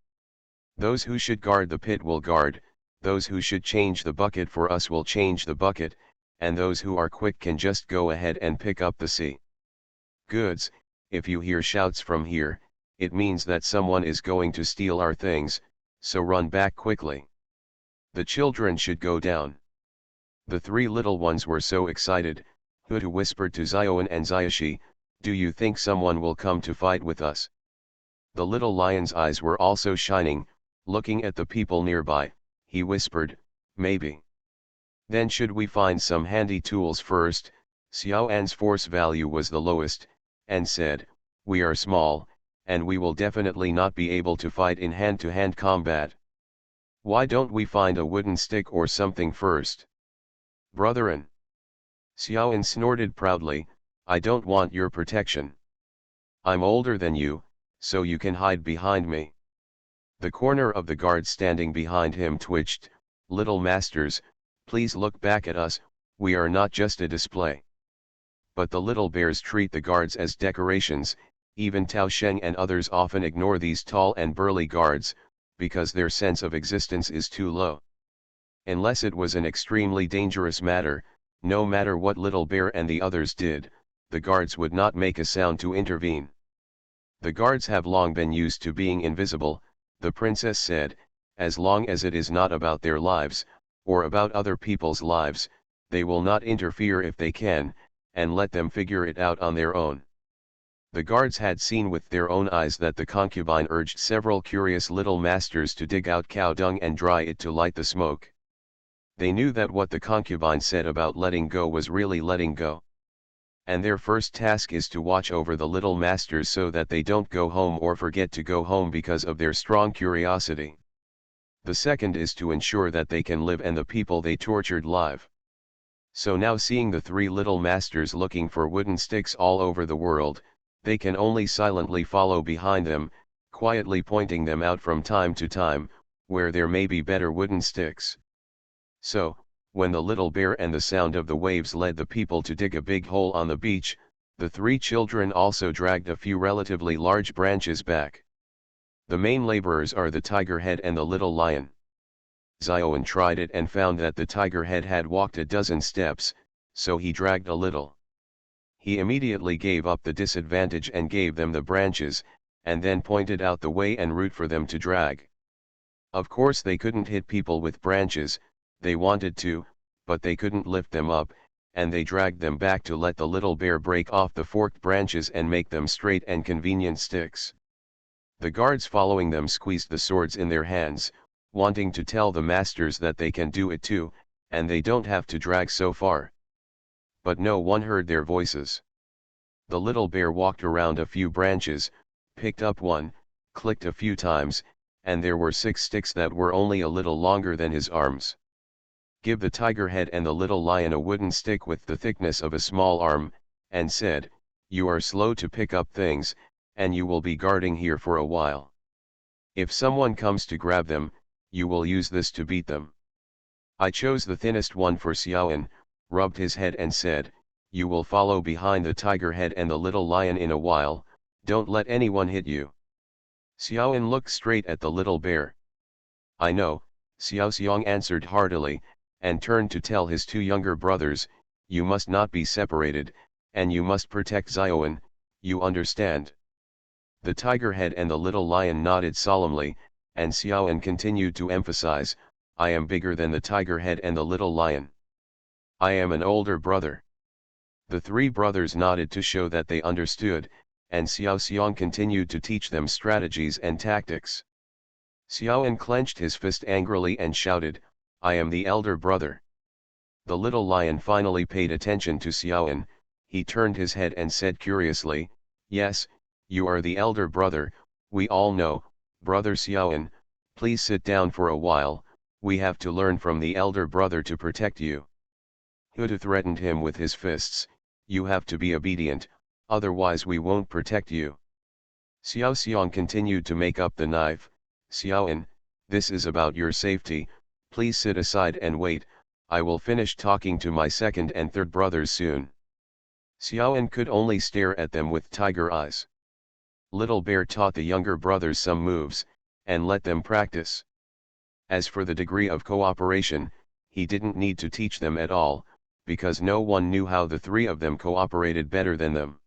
Those who should guard the pit will guard, those who should change the bucket for us will change the bucket, and those who are quick can just go ahead and pick up the sea. Goods, if you hear shouts from here, it means that someone is going to steal our things, so run back quickly. The children should go down." The three little ones were so excited. Hutu whispered to Zioan and Xiaoshi, "Do you think someone will come to fight with us?" The little lion's eyes were also shining. Looking at the people nearby, he whispered, "Maybe. Then should we find some handy tools first?" Xiao An's force value was the lowest, and said, "We are small, and we will definitely not be able to fight in hand-to-hand combat. Why don't we find a wooden stick or something first?" "Brethren!" Xiao An snorted proudly, "I don't want your protection. I'm older than you, so you can hide behind me." The corner of the guard standing behind him twitched. "Little masters, please look back at us, we are not just a display." But the little bears treat the guards as decorations. Even Tao Sheng and others often ignore these tall and burly guards, because their sense of existence is too low. Unless it was an extremely dangerous matter, no matter what Little Bear and the others did, the guards would not make a sound to intervene. "The guards have long been used to being invisible," the princess said, "as long as it is not about their lives, or about other people's lives, they will not interfere if they can, and let them figure it out on their own." The guards had seen with their own eyes that the concubine urged several curious little masters to dig out cow dung and dry it to light the smoke. They knew that what the concubine said about letting go was really letting go. And their first task is to watch over the little masters so that they don't go home or forget to go home because of their strong curiosity. The second is to ensure that they can live and the people they tortured live. So now, seeing the three little masters looking for wooden sticks all over the world, they can only silently follow behind them, quietly pointing them out from time to time, where there may be better wooden sticks. So, when the little bear and the sound of the waves led the people to dig a big hole on the beach, the three children also dragged a few relatively large branches back. The main laborers are the tiger head and the little lion. Xiaoan tried it and found that the tiger head had walked a dozen steps, so he dragged a little. He immediately gave up the disadvantage and gave them the branches, and then pointed out the way and route for them to drag. Of course they couldn't hit people with branches. They wanted to, but they couldn't lift them up, and they dragged them back to let the little bear break off the forked branches and make them straight and convenient sticks. The guards following them squeezed the swords in their hands, wanting to tell the masters that they can do it too, and they don't have to drag so far. But no one heard their voices. The little bear walked around a few branches, picked up one, clicked a few times, and there were 6 sticks that were only a little longer than his arms. Give the tiger head and the little lion a wooden stick with the thickness of a small arm, and said, "You are slow to pick up things, and you will be guarding here for a while. If someone comes to grab them, you will use this to beat them." I chose the thinnest one for Xiaoan, rubbed his head and said, "You will follow behind the tiger head and the little lion in a while, don't let anyone hit you." Xiaoan looked straight at the little bear. "I know," Xiao Xiong answered heartily, and turned to tell his 2 younger brothers, "You must not be separated, and you must protect Xiaoan, you understand?" The tiger head and the little lion nodded solemnly, and Xiaoan continued to emphasize, "I am bigger than the tiger head and the little lion. I am an older brother." The 3 brothers nodded to show that they understood, and Xiao Xiong continued to teach them strategies and tactics. Xiaoan clenched his fist angrily and shouted, "I am the elder brother." The little lion finally paid attention to Xiaoan. He turned his head and said curiously, "Yes, you are the elder brother, we all know, brother Xiaoan, please sit down for a while, we have to learn from the elder brother to protect you." Huda threatened him with his fists, "You have to be obedient, otherwise we won't protect you." Xiao Xiong continued to make up the knife, "Xiaoan, this is about your safety, please sit aside and wait, I will finish talking to my 2nd and 3rd brothers soon." Xiaoan could only stare at them with tiger eyes. Little Bear taught the younger brothers some moves, and let them practice. As for the degree of cooperation, he didn't need to teach them at all, because no one knew how the 3 of them cooperated better than them.